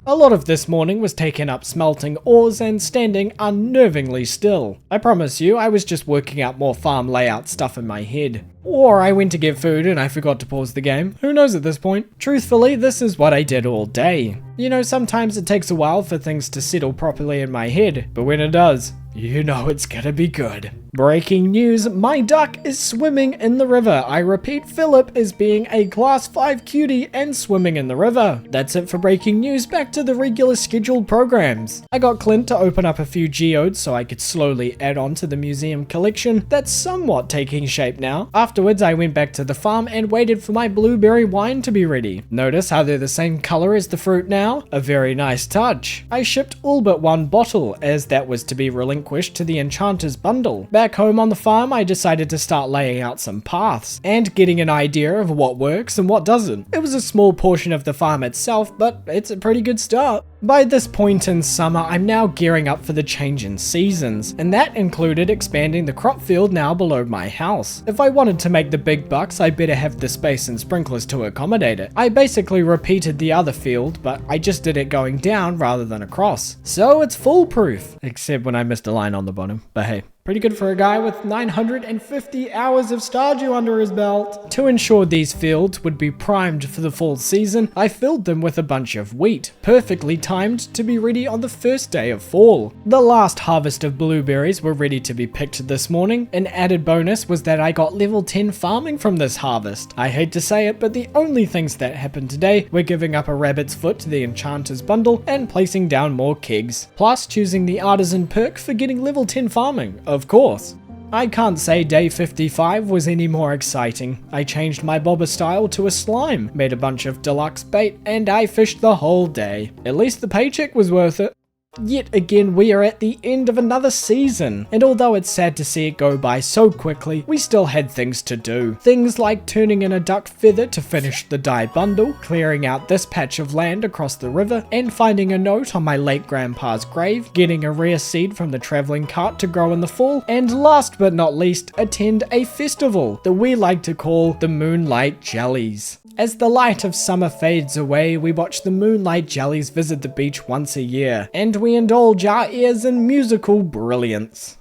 A lot of this morning was taken up smelting ores and standing unnervingly still. I promise you, I was just working out more farm layout stuff in my head. Or I went to get food and I forgot to pause the game. Who knows at this point? Truthfully, this is what I did all day. You know, sometimes it takes a while for things to settle properly in my head, but when it does, You know it's gonna be good. Breaking news, my duck is swimming in the river. I repeat, Philip is being a class 5 cutie and swimming in the river. That's it for breaking news, back to the regular scheduled programs. I got Clint to open up a few geodes so I could slowly add on to the museum collection that's somewhat taking shape now. Afterwards, I went back to the farm and waited for my blueberry wine to be ready. Notice how they're the same color as the fruit now? A very nice touch. I shipped all but one bottle, as that was to be relinquished to the Enchanter's bundle. Back home on the farm, I decided to start laying out some paths and getting an idea of what works and what doesn't. It was a small portion of the farm itself, but it's a pretty good start. By this point in summer, I'm now gearing up for the change in seasons, and that included expanding the crop field now below my house. If I wanted to make the big bucks, I better have the space and sprinklers to accommodate it. I basically repeated the other field, but I just did it going down rather than across. So it's foolproof, except when I missed a line on the bottom, but hey. Pretty good for a guy with 950 hours of Stardew under his belt. To ensure these fields would be primed for the fall season, I filled them with a bunch of wheat, perfectly timed to be ready on the first day of fall. The last harvest of blueberries were ready to be picked this morning. An added bonus was that I got level 10 farming from this harvest. I hate to say it, but the only things that happened today were giving up a rabbit's foot to the Enchanter's bundle and placing down more kegs, plus choosing the artisan perk for getting level 10 farming. Of course. I can't say day 55 was any more exciting. I changed my bobber style to a slime, made a bunch of deluxe bait, and I fished the whole day. At least the paycheck was worth it. Yet again, we are at the end of another season, and although it's sad to see it go by so quickly, we still had things to do. Things like turning in a duck feather to finish the dye bundle, clearing out this patch of land across the river, and finding a note on my late grandpa's grave, getting a rare seed from the travelling cart to grow in the fall, and last but not least, attend a festival that we like to call the Moonlight Jellies. As the light of summer fades away, we watch the Moonlight Jellies visit the beach once a year, and we indulge our ears in musical brilliance.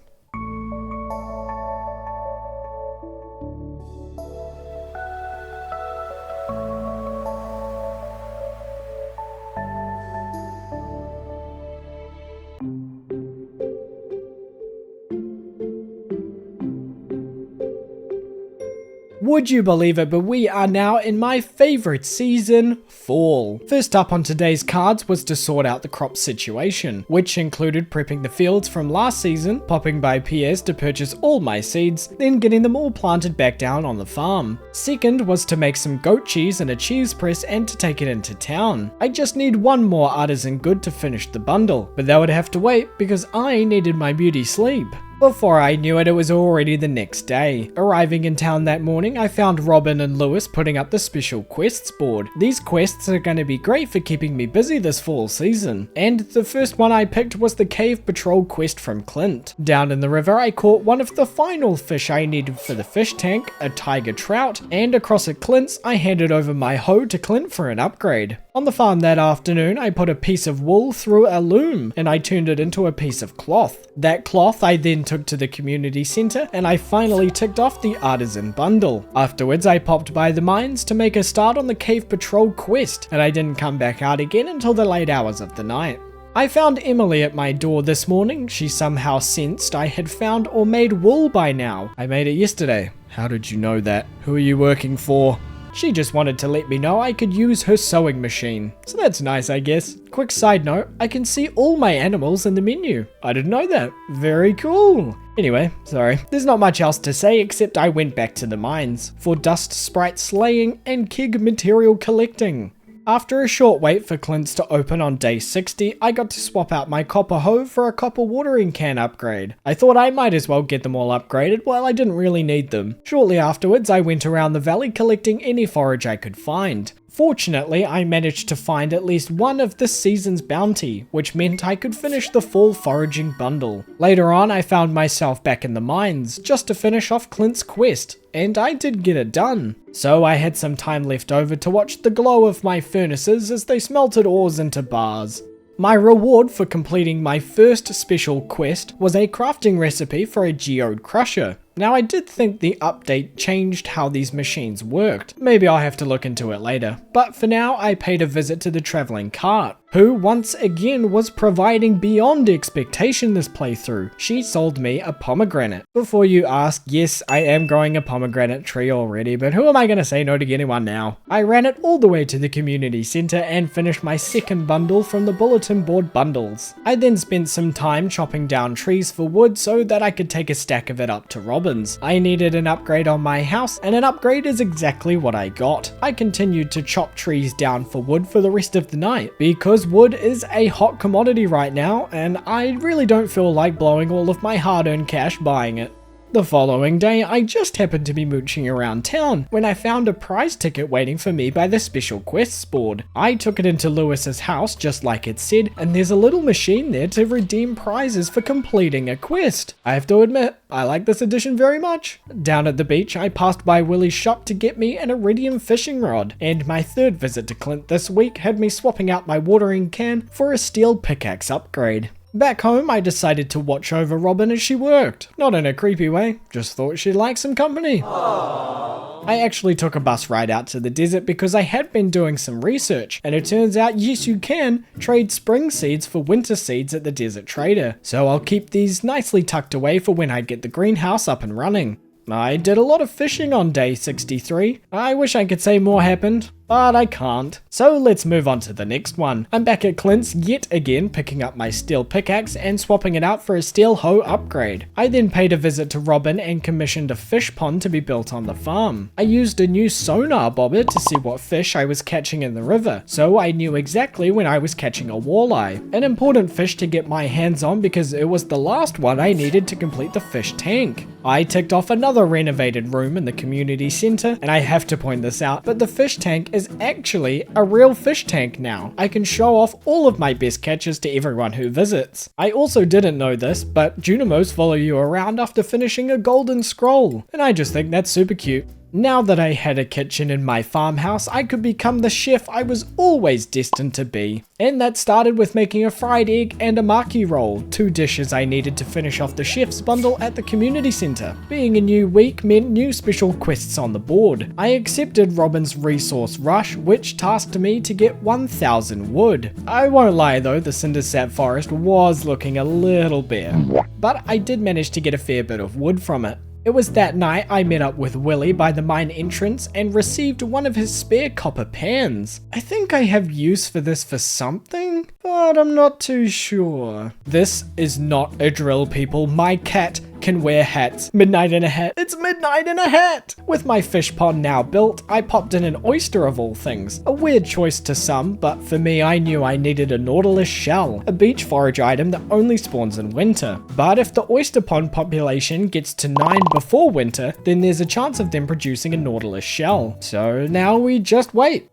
Would you believe it, but we are now in my favourite season, fall. First up on today's cards was to sort out the crop situation, which included prepping the fields from last season, popping by PS to purchase all my seeds, then getting them all planted back down on the farm. Second was to make some goat cheese and a cheese press and to take it into town. I just need one more artisan good to finish the bundle, but that would have to wait because I needed my beauty sleep. Before I knew it, it was already the next day. Arriving in town that morning, I found Robin and Lewis putting up the special quests board. These quests are going to be great for keeping me busy this fall season. And the first one I picked was the Cave Patrol quest from Clint. Down in the river, I caught one of the final fish I needed for the fish tank, a tiger trout, and across at Clint's, I handed over my hoe to Clint for an upgrade. On the farm that afternoon, I put a piece of wool through a loom, and I turned it into a piece of cloth. That cloth I then took to the community center, and I finally ticked off the artisan bundle. Afterwards, I popped by the mines to make a start on the Cave Patrol quest, and I didn't come back out again until the late hours of the night. I found Emily at my door this morning. She somehow sensed I had found or made wool by now. I made it yesterday. How did you know that? Who are you working for? She just wanted to let me know I could use her sewing machine. So that's nice, I guess. Quick side note, I can see all my animals in the menu. I didn't know that. Very cool. Anyway, sorry. There's not much else to say except I went back to the mines for dust sprite slaying and keg material collecting. After a short wait for Clint's to open on day 60, I got to swap out my copper hoe for a copper watering can upgrade. I thought I might as well get them all upgraded while I didn't really need them. Shortly afterwards, I went around the valley collecting any forage I could find. Fortunately, I managed to find at least one of this season's bounty, which meant I could finish the fall foraging bundle. Later on, I found myself back in the mines, just to finish off Clint's quest, and I did get it done. So I had some time left over to watch the glow of my furnaces as they smelted ores into bars. My reward for completing my first special quest was a crafting recipe for a geode crusher. Now I did think the update changed how these machines worked. Maybe I'll have to look into it later. But for now, I paid a visit to the travelling cart. who once again was providing beyond expectation this playthrough. She sold me a pomegranate. Before you ask, yes, I am growing a pomegranate tree already, but who am I going to say no to getting one now? I ran it all the way to the community center and finished my second bundle from the bulletin board bundles. I then spent some time chopping down trees for wood so that I could take a stack of it up to Robin's. I needed an upgrade on my house, and an upgrade is exactly what I got. I continued to chop trees down for wood for the rest of the night, because wood is a hot commodity right now, and I really don't feel like blowing all of my hard-earned cash buying it. The following day, I just happened to be mooching around town when I found a prize ticket waiting for me by the special quests board. I took it into Lewis's house just like it said, and there's a little machine there to redeem prizes for completing a quest. I have to admit, I like this edition very much. Down at the beach, I passed by Willie's shop to get me an iridium fishing rod, and my third visit to Clint this week had me swapping out my watering can for a steel pickaxe upgrade. Back home, I decided to watch over Robin as she worked. Not in a creepy way, just thought she'd like some company. Aww. I actually took a bus ride out to the desert because I had been doing some research, and it turns out yes you can trade spring seeds for winter seeds at the desert trader. So I'll keep these nicely tucked away for when I get the greenhouse up and running. I did a lot of fishing on day 63. I wish I could say more happened, but I can't. So let's move on to the next one. I'm back at Clint's yet again, picking up my steel pickaxe and swapping it out for a steel hoe upgrade. I then paid a visit to Robin and commissioned a fish pond to be built on the farm. I used a new sonar bobber to see what fish I was catching in the river, so I knew exactly when I was catching a walleye. An important fish to get my hands on because it was the last one I needed to complete the fish tank. I ticked off another renovated room in the community center, and I have to point this out, but the fish tank is actually a real fish tank now. I can show off all of my best catches to everyone who visits. I also didn't know this, but Junimos follow you around after finishing a golden scroll, and I just think that's super cute. Now that I had a kitchen in my farmhouse, I could become the chef I was always destined to be. And that started with making a fried egg and a maki roll, 2 dishes I needed to finish off the chef's bundle at the community center. Being a new week meant new special quests on the board. I accepted Robin's resource rush, which tasked me to get 1000 wood. I won't lie though, the Cindersap forest was looking a little bare, but I did manage to get a fair bit of wood from it. It was that night I met up with Willie by the mine entrance and received one of his spare copper pans. I think I have use for this for something, but I'm not too sure. This is not a drill, people. My cat can wear hats. Midnight in a hat. It's midnight in a hat! With my fish pond now built, I popped in an oyster of all things. A weird choice to some, but for me I knew I needed a nautilus shell, a beach forage item that only spawns in winter. But if the oyster pond population gets to 9 before winter, then there's a chance of them producing a nautilus shell. So now we just wait.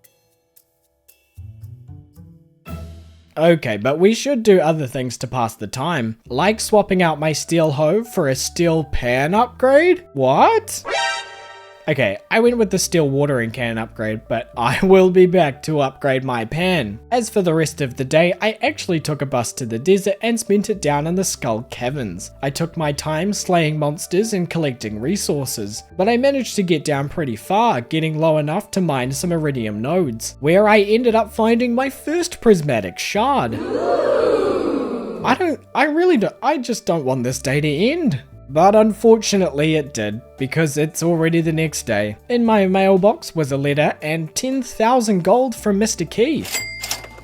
Okay, but we should do other things to pass the time, like swapping out my steel hoe for a steel pan upgrade? What? Okay, I went with the steel watering can upgrade, but I will be back to upgrade my pan. As for the rest of the day, I actually took a bus to the desert and spent it down in the Skull Caverns. I took my time slaying monsters and collecting resources, but I managed to get down pretty far, getting low enough to mine some iridium nodes, where I ended up finding my first prismatic shard. I just don't want this day to end. But unfortunately it did, because it's already the next day. In my mailbox was a letter and 10,000 gold from Mr. Key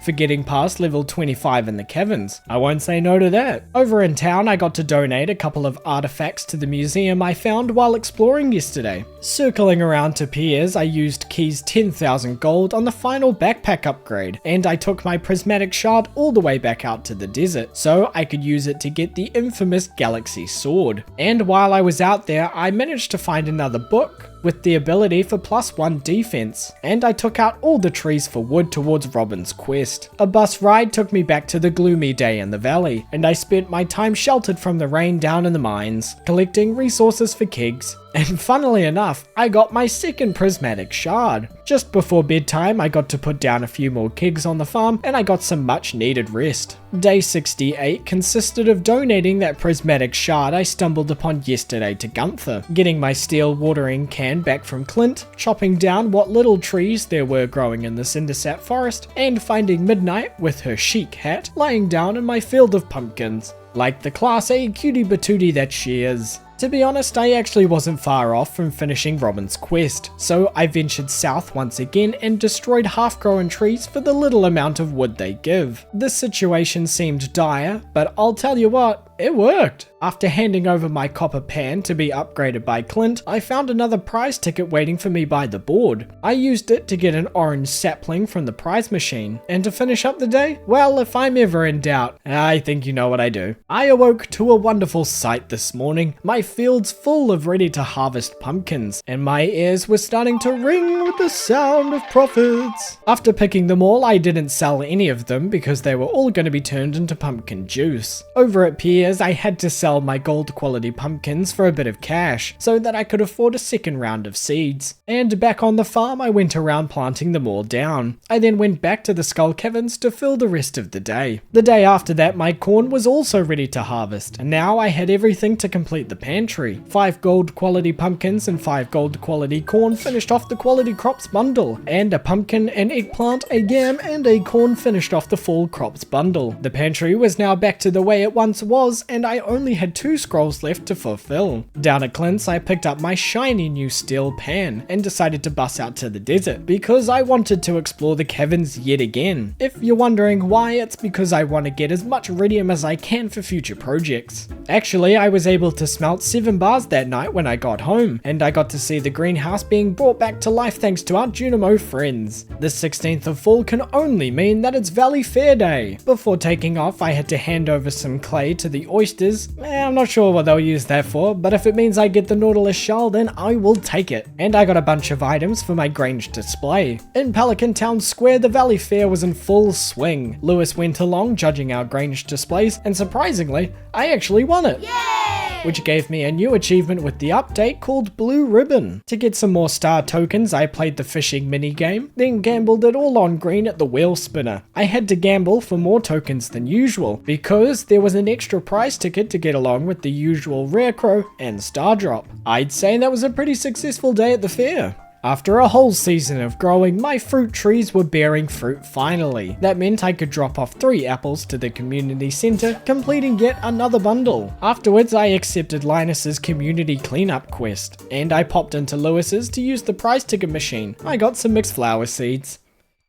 for getting past level 25 in the caverns. I won't say no to that. Over in town, I got to donate a couple of artifacts to the museum I found while exploring yesterday. Circling around to Piers, I used Key's 10,000 gold on the final backpack upgrade, and I took my prismatic shard all the way back out to the desert, so I could use it to get the infamous Galaxy Sword. And while I was out there, I managed to find another book with the ability for +1 defense, and I took out all the trees for wood towards Robin's quest. A bus ride took me back to the gloomy day in the valley, and I spent my time sheltered from the rain down in the mines, collecting resources for kegs, And funnily enough, I got my second prismatic shard. Just before bedtime, I got to put down a few more kegs on the farm and I got some much needed rest. Day 68 consisted of donating that prismatic shard I stumbled upon yesterday to Gunther, getting my steel watering can back from Clint, chopping down what little trees there were growing in the Cindersap forest, and finding Midnight with her chic hat lying down in my field of pumpkins, like the class A cutie patootie that she is. To be honest, I actually wasn't far off from finishing Robin's quest, so I ventured south once again and destroyed half-grown trees for the little amount of wood they give. This situation seemed dire, but I'll tell you what, it worked. After handing over my copper pan to be upgraded by Clint, I found another prize ticket waiting for me by the board. I used it to get an orange sapling from the prize machine, and to finish up the day, well, if I'm ever in doubt, I think you know what I do. I awoke to a wonderful sight this morning, my fields full of ready to harvest pumpkins, and my ears were starting to ring with the sound of profits. After picking them all, I didn't sell any of them because they were all going to be turned into pumpkin juice. Over at Pierre's, I had to sell my gold quality pumpkins for a bit of cash so that I could afford a second round of seeds. And back on the farm, I went around planting them all down. I then went back to the Skull Caverns to fill the rest of the day. The day after that, my corn was also ready to harvest, and now I had everything to complete the pantry. 5 gold quality pumpkins and 5 gold quality corn finished off the quality crops bundle, and a pumpkin, an eggplant, a yam, and a corn finished off the fall crops bundle. The pantry was now back to the way it once was, and I only had 2 scrolls left to fulfill. Down at Clint's, I picked up my shiny new steel pan and decided to bus out to the desert because I wanted to explore the caverns yet again. If you're wondering why, it's because I want to get as much iridium as I can for future projects. Actually, I was able to smelt 7 bars that night when I got home, and I got to see the greenhouse being brought back to life thanks to our Junimo friends. The 16th of fall can only mean that it's Valley Fair Day. Before taking off, I had to hand over some clay to the oysters. I'm not sure what they'll use that for, but if it means I get the Nautilus shell, then I will take it. And I got a bunch of items for my Grange display. In Pelican Town Square, the Valley Fair was in full swing. Lewis went along judging our Grange displays, and surprisingly, I actually won it. Yay! Which gave me a new achievement with the update called Blue Ribbon. To get some more star tokens, I played the fishing minigame, then gambled it all on green at the wheel spinner. I had to gamble for more tokens than usual, because there was an extra prize ticket to get along with the usual Rare Crow and Star Drop. I'd say that was a pretty successful day at the fair. After a whole season of growing, my fruit trees were bearing fruit finally. That meant I could drop off 3 apples to the community centre, completing yet another bundle. Afterwards, I accepted Linus's community cleanup quest, and I popped into Lewis's to use the prize ticket machine. I got some mixed flower seeds.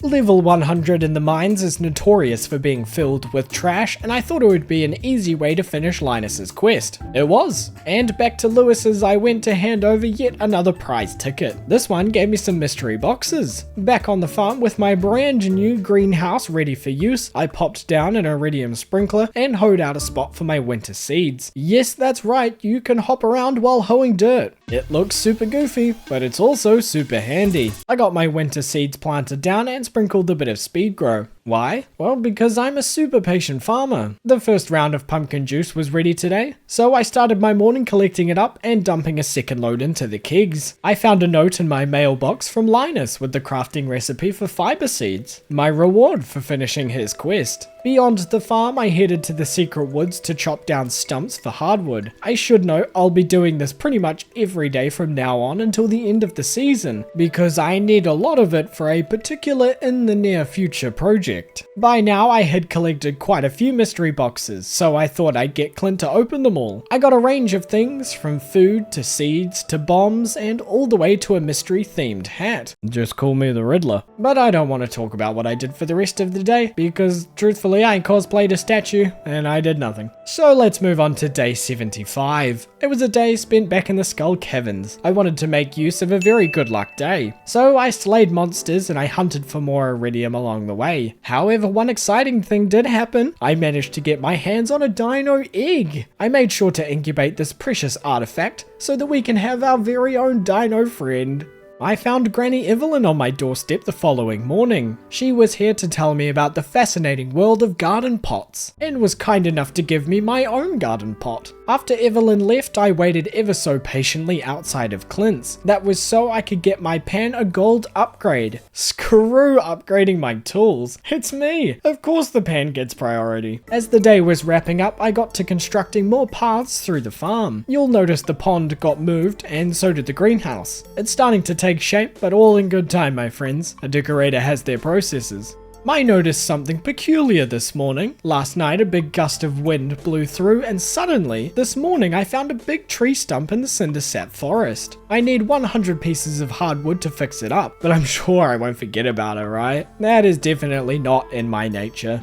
Level 100 in the mines is notorious for being filled with trash, and I thought it would be an easy way to finish Linus's quest. It was. And back to Lewis's I went to hand over yet another prize ticket. This one gave me some mystery boxes. Back on the farm with my brand new greenhouse ready for use, I popped down an iridium sprinkler and hoed out a spot for my winter seeds. Yes, that's right, you can hop around while hoeing dirt. It looks super goofy, but it's also super handy. I got my winter seeds planted down and sprinkled a bit of speed grow. Why? Well, because I'm a super patient farmer. The first round of pumpkin juice was ready today, so I started my morning collecting it up and dumping a second load into the kegs. I found a note in my mailbox from Linus with the crafting recipe for fiber seeds, my reward for finishing his quest. Beyond the farm, I headed to the secret woods to chop down stumps for hardwood. I should note I'll be doing this pretty much every day from now on until the end of the season, because I need a lot of it for a particular in the near future project. By now I had collected quite a few mystery boxes, so I thought I'd get Clint to open them all. I got a range of things, from food to seeds to bombs and all the way to a mystery themed hat. Just call me the Riddler. But I don't want to talk about what I did for the rest of the day, because truthfully I cosplayed a statue and I did nothing. So let's move on to day 75. It was a day spent back in the Skull Caverns. I wanted to make use of a very good luck day, so I slayed monsters and I hunted for more iridium along the way. However, one exciting thing did happen. I managed to get my hands on a dino egg. I made sure to incubate this precious artifact so that we can have our very own dino friend. I found Granny Evelyn on my doorstep the following morning. She was here to tell me about the fascinating world of garden pots, and was kind enough to give me my own garden pot. After Evelyn left, I waited ever so patiently outside of Clint's. That was so I could get my pan a gold upgrade. Screw upgrading my tools. It's me. Of course the pan gets priority. As the day was wrapping up, I got to constructing more paths through the farm. You'll notice the pond got moved, and so did the greenhouse. It's starting to take shape, but all in good time, my friends. A decorator has their processes. I noticed something peculiar this morning. Last night a big gust of wind blew through, and suddenly, this morning I found a big tree stump in the cindersap forest. I need 100 pieces of hardwood to fix it up, but I'm sure I won't forget about it, right? That is definitely not in my nature.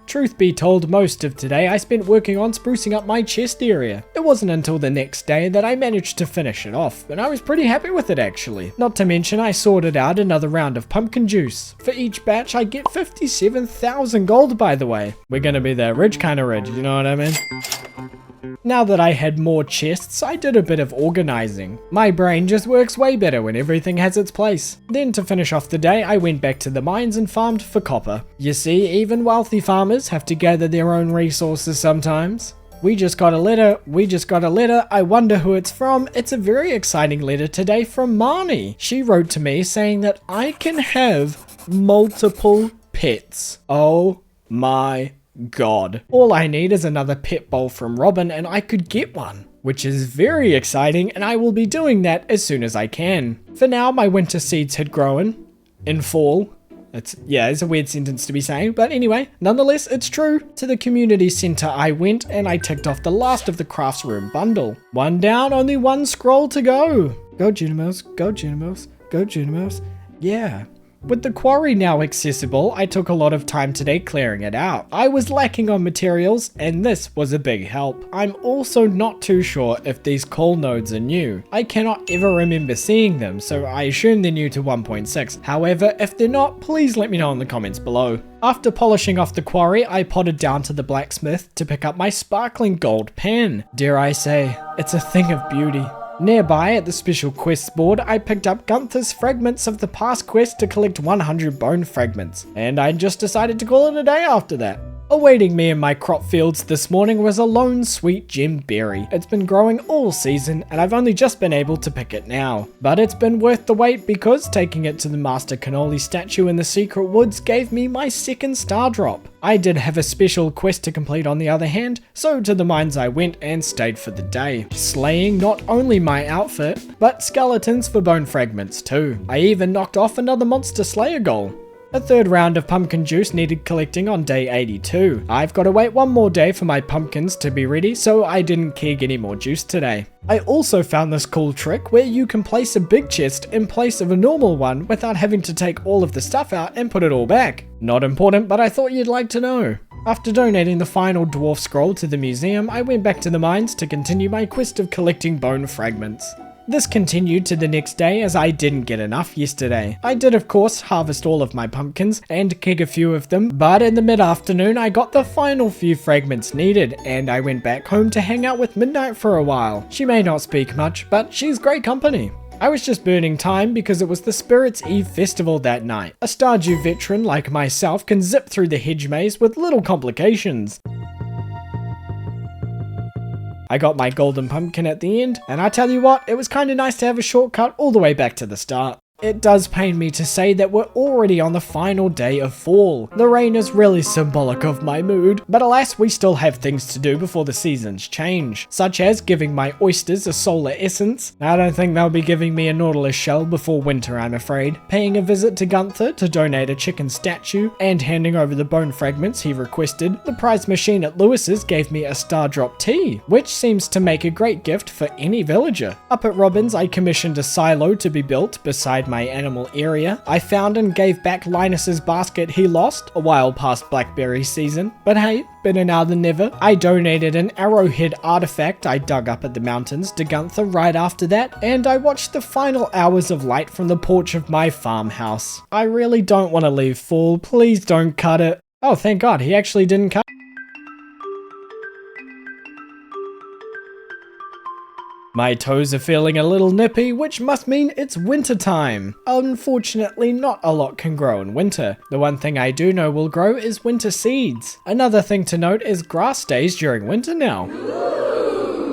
Truth be told, most of today I spent working on sprucing up my chest area. It wasn't until the next day that I managed to finish it off, and I was pretty happy with it actually. Not to mention I sorted out another round of pumpkin juice. For each batch I get 57,000 gold, by the way. We're gonna be that rich kind of rich, you know what I mean? Now that I had more chests, I did a bit of organizing. My brain just works way better when everything has its place. Then to finish off the day, I went back to the mines and farmed for copper. You see, even wealthy farmers have to gather their own resources sometimes. We just got a letter, I wonder who it's from. It's a very exciting letter today from Marnie. She wrote to me saying that I can have multiple pets. Oh my God. All I need is another pet bowl from Robin and I could get one, which is very exciting, and I will be doing that as soon as I can. For now, my winter seeds had grown in fall. It's a weird sentence to be saying, but anyway, nonetheless, it's true. To the community center I went, and I ticked off the last of the crafts room bundle. One down, only one scroll to go. Go Junimos, go Junimos, go Junimos. Yeah. With the quarry now accessible, I took a lot of time today clearing it out. I was lacking on materials, and this was a big help. I'm also not too sure if these coal nodes are new. I cannot ever remember seeing them, so I assume they're new to 1.6. However, if they're not, please let me know in the comments below. After polishing off the quarry, I potted down to the blacksmith to pick up my sparkling gold pan. Dare I say, it's a thing of beauty. Nearby, at the special quests board, I picked up Gunther's fragments of the past quest to collect 100 bone fragments, and I just decided to call it a day after that. Awaiting me in my crop fields this morning was a lone sweet gem berry. It's been growing all season, and I've only just been able to pick it now. But it's been worth the wait because taking it to the Master Cannoli statue in the secret woods gave me my second star drop. I did have a special quest to complete on the other hand, so to the mines I went and stayed for the day, slaying not only my outfit, but skeletons for bone fragments too. I even knocked off another monster slayer goal. A third round of pumpkin juice needed collecting on day 82. I've got to wait one more day for my pumpkins to be ready, so I didn't keg any more juice today. I also found this cool trick where you can place a big chest in place of a normal one without having to take all of the stuff out and put it all back. Not important, but I thought you'd like to know. After donating the final dwarf scroll to the museum, I went back to the mines to continue my quest of collecting bone fragments. This continued to the next day as I didn't get enough yesterday. I did of course harvest all of my pumpkins and keg a few of them, but in the mid-afternoon I got the final few fragments needed and I went back home to hang out with Midnight for a while. She may not speak much, but she's great company. I was just burning time because it was the Spirits Eve festival that night. A Stardew veteran like myself can zip through the hedge maze with little complications. I got my golden pumpkin at the end, and I tell you what, it was kinda nice to have a shortcut all the way back to the start. It does pain me to say that we're already on the final day of fall. The rain is really symbolic of my mood, but alas, we still have things to do before the seasons change, such as giving my oysters a solar essence. I don't think they'll be giving me a nautilus shell before winter, I'm afraid. Paying a visit to Gunther to donate a chicken statue, and handing over the bone fragments he requested. The prize machine at Lewis's gave me a star drop tea, which seems to make a great gift for any villager. Up at Robin's, I commissioned a silo to be built beside my animal area. I found and gave back Linus's basket he lost a while past blackberry season, but hey, better now than never. I donated an arrowhead artifact I dug up at the mountains to Gunther right after that, and I watched the final hours of light from the porch of my farmhouse. I really don't want to leave fall, please don't cut it. Oh, thank God, he actually didn't cut. Actually, My toes are feeling a little nippy, which must mean it's winter time. Unfortunately, not a lot can grow in winter. The one thing I do know will grow is winter seeds. Another thing to note is grass days during winter now.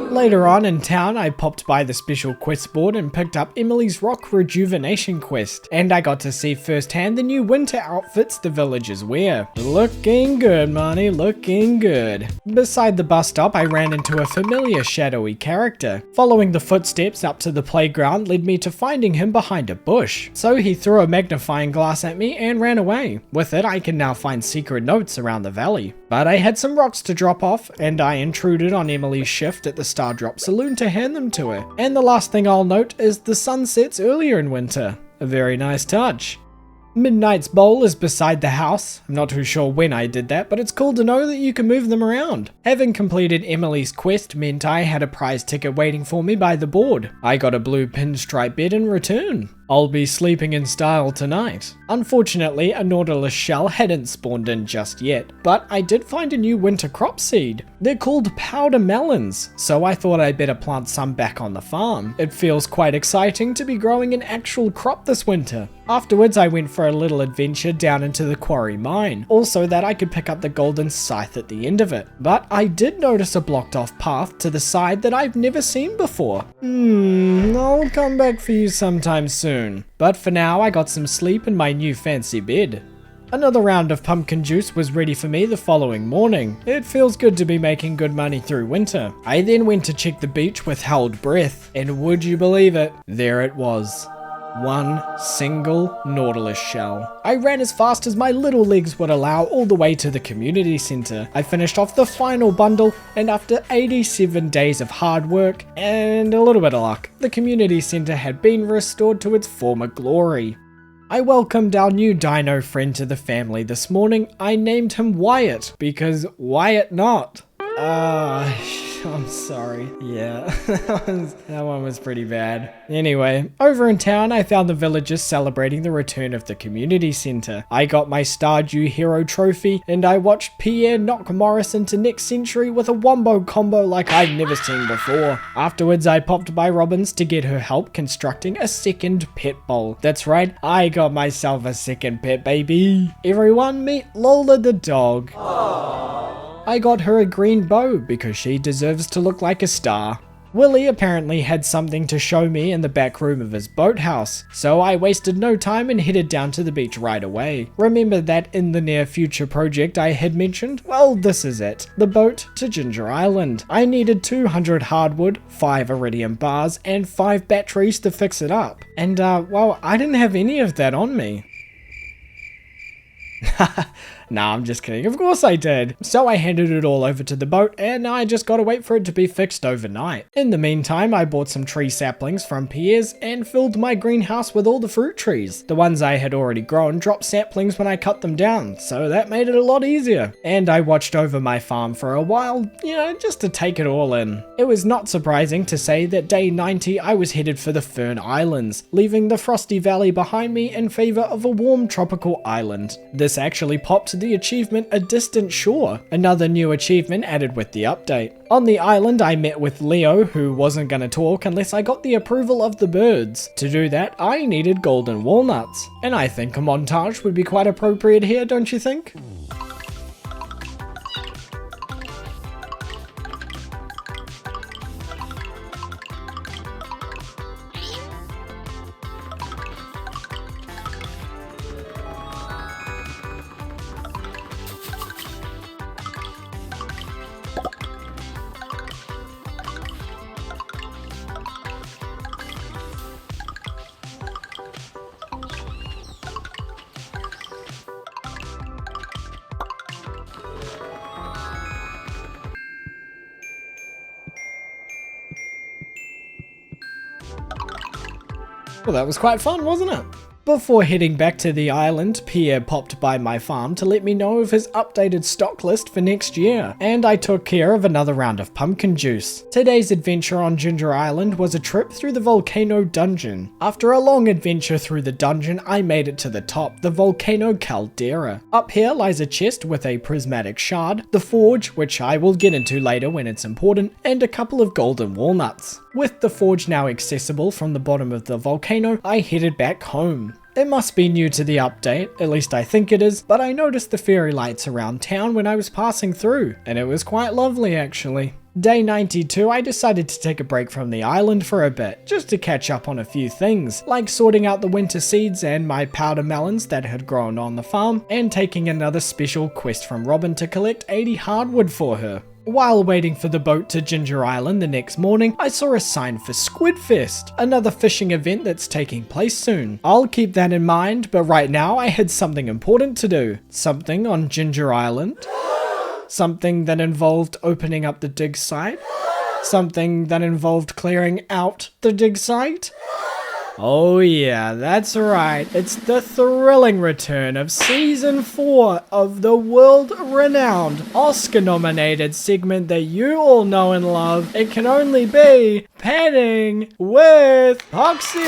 Later on in town, I popped by the special quest board and picked up Emily's Rock Rejuvenation quest, and I got to see firsthand the new winter outfits the villagers wear. Looking good, Marnie, looking good. Beside the bus stop, I ran into a familiar shadowy character. Following the footsteps up to the playground led me to finding him behind a bush. So he threw a magnifying glass at me and ran away. With it, I can now find secret notes around the valley. But I had some rocks to drop off, and I intruded on Emily's shift at the Stardew saloon to hand them to her. And the last thing I'll note is the sun sets earlier in winter. A very nice touch. Midnight's bowl is beside the house. I'm not too sure when I did that, but it's cool to know that you can move them around. Having completed Emily's quest meant I had a prize ticket waiting for me by the board. I got a blue pinstripe bed in return. I'll be sleeping in style tonight. Unfortunately, a Nautilus shell hadn't spawned in just yet, but I did find a new winter crop seed. They're called powder melons, so I thought I'd better plant some back on the farm. It feels quite exciting to be growing an actual crop this winter. Afterwards, I went for a little adventure down into the quarry mine, also that I could pick up the golden scythe at the end of it. But I did notice a blocked off path to the side that I've never seen before. I'll come back for you sometime soon. But for now, I got some sleep in my new fancy bed. Another round of pumpkin juice was ready for me the following morning. It feels good to be making good money through winter. I then went to check the beach with held breath, and would you believe it, there it was. One single Nautilus shell. I ran as fast as my little legs would allow all the way to the community center. I finished off the final bundle, and after 87 days of hard work and a little bit of luck, the community center had been restored to its former glory. I welcomed our new dino friend to the family this morning. I named him Wyatt, because Wyatt not? I'm sorry. Yeah, that one was pretty bad. Anyway, over in town, I found the villagers celebrating the return of the community center. I got my Stardew hero trophy, and I watched Pierre knock Morris into next century with a wombo combo like I've never seen before. Afterwards, I popped by Robin's to get her help constructing a second pet bowl. That's right, I got myself a second pet baby. Everyone meet Lola the dog. I got her a green bow because she deserves to look like a star. Willie apparently had something to show me in the back room of his boathouse, so I wasted no time and headed down to the beach right away. Remember that in the near future project I had mentioned? Well, this is it. The boat to Ginger Island. I needed 200 hardwood, 5 iridium bars, and 5 batteries to fix it up. And well, I didn't have any of that on me. Nah, I'm just kidding. Of course I did. So I handed it all over to the boat, and I just gotta wait for it to be fixed overnight. In the meantime, I bought some tree saplings from Pierre's and filled my greenhouse with all the fruit trees. The ones I had already grown dropped saplings when I cut them down, so that made it a lot easier. And I watched over my farm for a while, just to take it all in. It was not surprising to say that day 90 I was headed for the Fern Islands, leaving the Frosty Valley behind me in favor of a warm tropical island. This actually popped the achievement A Distant Shore, another new achievement added with the update. On the island I met with Leo, who wasn't gonna talk unless I got the approval of the birds. To do that I needed golden walnuts, and I think a montage would be quite appropriate here, don't you think? Well, that was quite fun, wasn't it? Before heading back to the island, Pierre popped by my farm to let me know of his updated stock list for next year, and I took care of another round of pumpkin juice. Today's adventure on Ginger Island was a trip through the volcano dungeon. After a long adventure through the dungeon, I made it to the top, the volcano caldera. Up here lies a chest with a prismatic shard, the forge, which I will get into later when it's important, and a couple of golden walnuts. With the forge now accessible from the bottom of the volcano, I headed back home. It must be new to the update, at least I think it is, but I noticed the fairy lights around town when I was passing through, and it was quite lovely actually. Day 92, I decided to take a break from the island for a bit, just to catch up on a few things, like sorting out the winter seeds and my powder melons that had grown on the farm, and taking another special quest from Robin to collect 80 hardwood for her. While waiting for the boat to Ginger Island the next morning, I saw a sign for Squidfest, another fishing event that's taking place soon. I'll keep that in mind, but right now I had something important to do. Something on Ginger Island. Something that involved opening up the dig site. Something that involved clearing out the dig site. Oh yeah, that's right, it's the thrilling return of Season 4 of the world-renowned, Oscar-nominated segment that you all know and love. It can only be Panning with Oxio!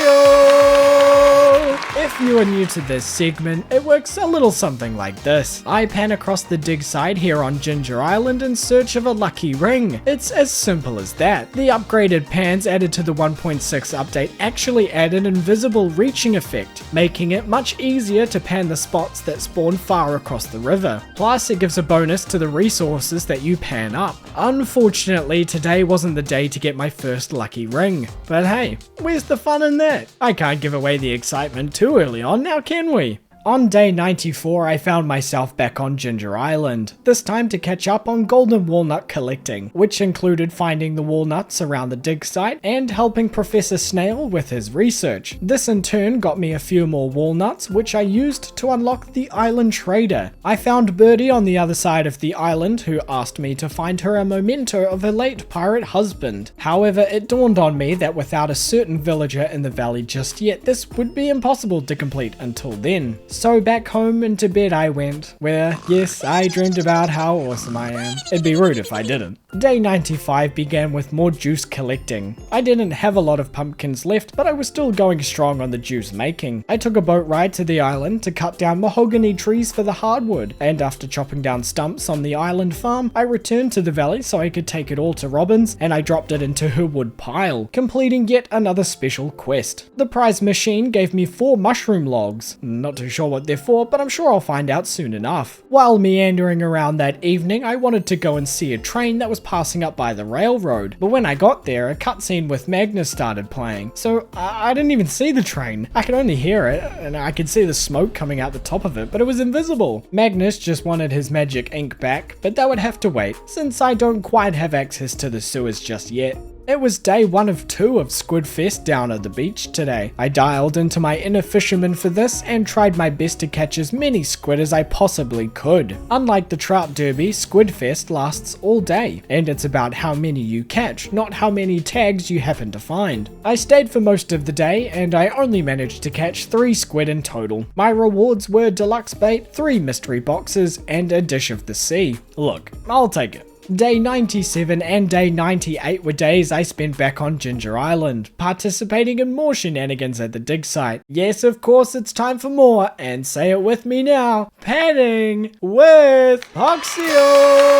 If you are new to this segment, it works a little something like this. I pan across the dig site here on Ginger Island in search of a lucky ring. It's as simple as that. The upgraded pans added to the 1.6 update actually added an invisible reaching effect, making it much easier to pan the spots that spawn far across the river. Plus, it gives a bonus to the resources that you pan up. Unfortunately, today wasn't the day to get my first lucky ring. But hey, where's the fun in that? I can't give away the excitement too early on, now can we? On day 94, I found myself back on Ginger Island, this time to catch up on golden walnut collecting, which included finding the walnuts around the dig site and helping Professor Snail with his research. This in turn got me a few more walnuts, which I used to unlock the island trader. I found Birdie on the other side of the island, who asked me to find her a memento of her late pirate husband. However, it dawned on me that without a certain villager in the valley just yet, this would be impossible to complete until then. So back home and to bed I went, where, yes, I dreamed about how awesome I am. It'd be rude if I didn't. Day 95 began with more juice collecting. I didn't have a lot of pumpkins left, but I was still going strong on the juice making. I took a boat ride to the island to cut down mahogany trees for the hardwood, and after chopping down stumps on the island farm, I returned to the valley so I could take it all to Robin's, and I dropped it into her wood pile, completing yet another special quest. The prize machine gave me 4 mushroom logs. Not too sure what they're for, but I'm sure I'll find out soon enough. While meandering around that evening, I wanted to go and see a train that was passing up by the railroad, but when I got there, a cutscene with Magnus started playing, so I didn't even see the train. I could only hear it, and I could see the smoke coming out the top of it, but it was invisible. Magnus just wanted his magic ink back, but that would have to wait, since I don't quite have access to the sewers just yet. It was day 1 of 2 of Squidfest down at the beach today. I dialed into my inner fisherman for this and tried my best to catch as many squid as I possibly could. Unlike the trout derby, Squidfest lasts all day, and it's about how many you catch, not how many tags you happen to find. I stayed for most of the day, and I only managed to catch 3 squid in total. My rewards were deluxe bait, 3 mystery boxes, and a dish of the sea. Look, I'll take it. Day 97 and day 98 were days I spent back on Ginger Island, participating in more shenanigans at the dig site. Yes, of course, it's time for more, and say it with me now, Panning with Oxio!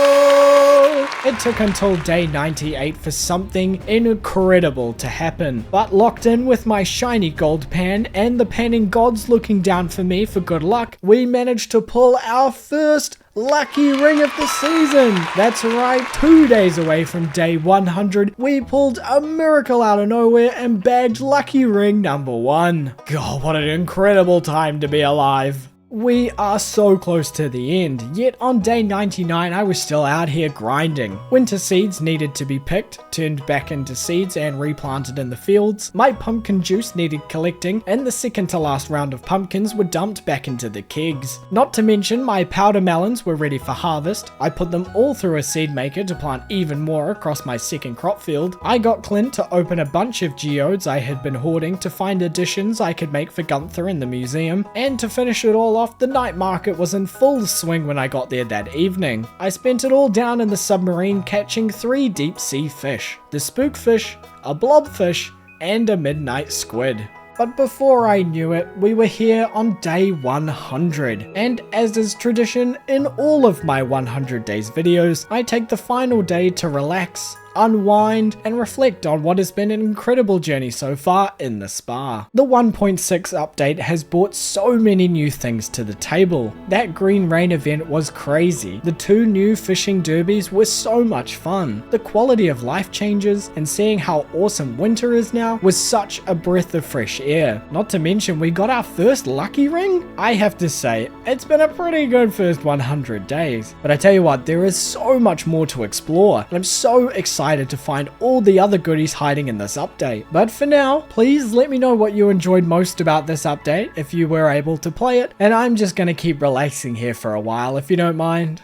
It took until day 98 for something incredible to happen, but locked in with my shiny gold pan and the panning gods looking down for me for good luck, we managed to pull our first lucky ring of the season. That's right, 2 days away from day 100, we pulled a miracle out of nowhere and bagged lucky ring number 1. God, what an incredible time to be alive. We are so close to the end, yet on day 99 I was still out here grinding. Winter seeds needed to be picked, turned back into seeds and replanted in the fields. My pumpkin juice needed collecting, and the second to last round of pumpkins were dumped back into the kegs. Not to mention my powder melons were ready for harvest. I put them all through a seed maker to plant even more across my second crop field. I got Clint to open a bunch of geodes I had been hoarding to find additions I could make for Gunther in the museum, and to finish it all off, the night market was in full swing when I got there that evening. I spent it all down in the submarine catching 3 deep sea fish, the spookfish, a blobfish, and a midnight squid. But before I knew it, we were here on day 100, and as is tradition in all of my 100 days videos, I take the final day to relax, unwind, and reflect on what has been an incredible journey so far in the spa. The 1.6 update has brought so many new things to the table. That green rain event was crazy. The 2 new fishing derbies were so much fun. The quality of life changes and seeing how awesome winter is now was such a breath of fresh air. Not to mention we got our first lucky ring. I have to say, it's been a pretty good first 100 days. But I tell you what, there is so much more to explore, and I'm so excited to find all the other goodies hiding in this update. But for now, please let me know what you enjoyed most about this update if you were able to play it, and I'm just gonna keep relaxing here for a while if you don't mind.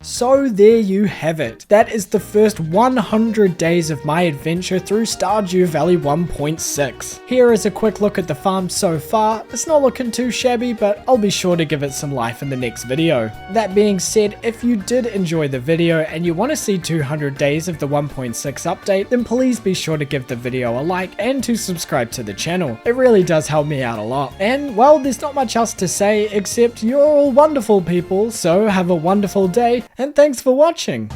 So there you have it. That is the first 100 days of my adventure through Stardew Valley 1.6. Here is a quick look at the farm so far. It's not looking too shabby, but I'll be sure to give it some life in the next video. That being said, if you did enjoy the video and you want to see 200 days of the 1.6 update, then please be sure to give the video a like and to subscribe to the channel. It really does help me out a lot. And well, there's not much else to say except you're all wonderful people, so have a wonderful day. And thanks for watching!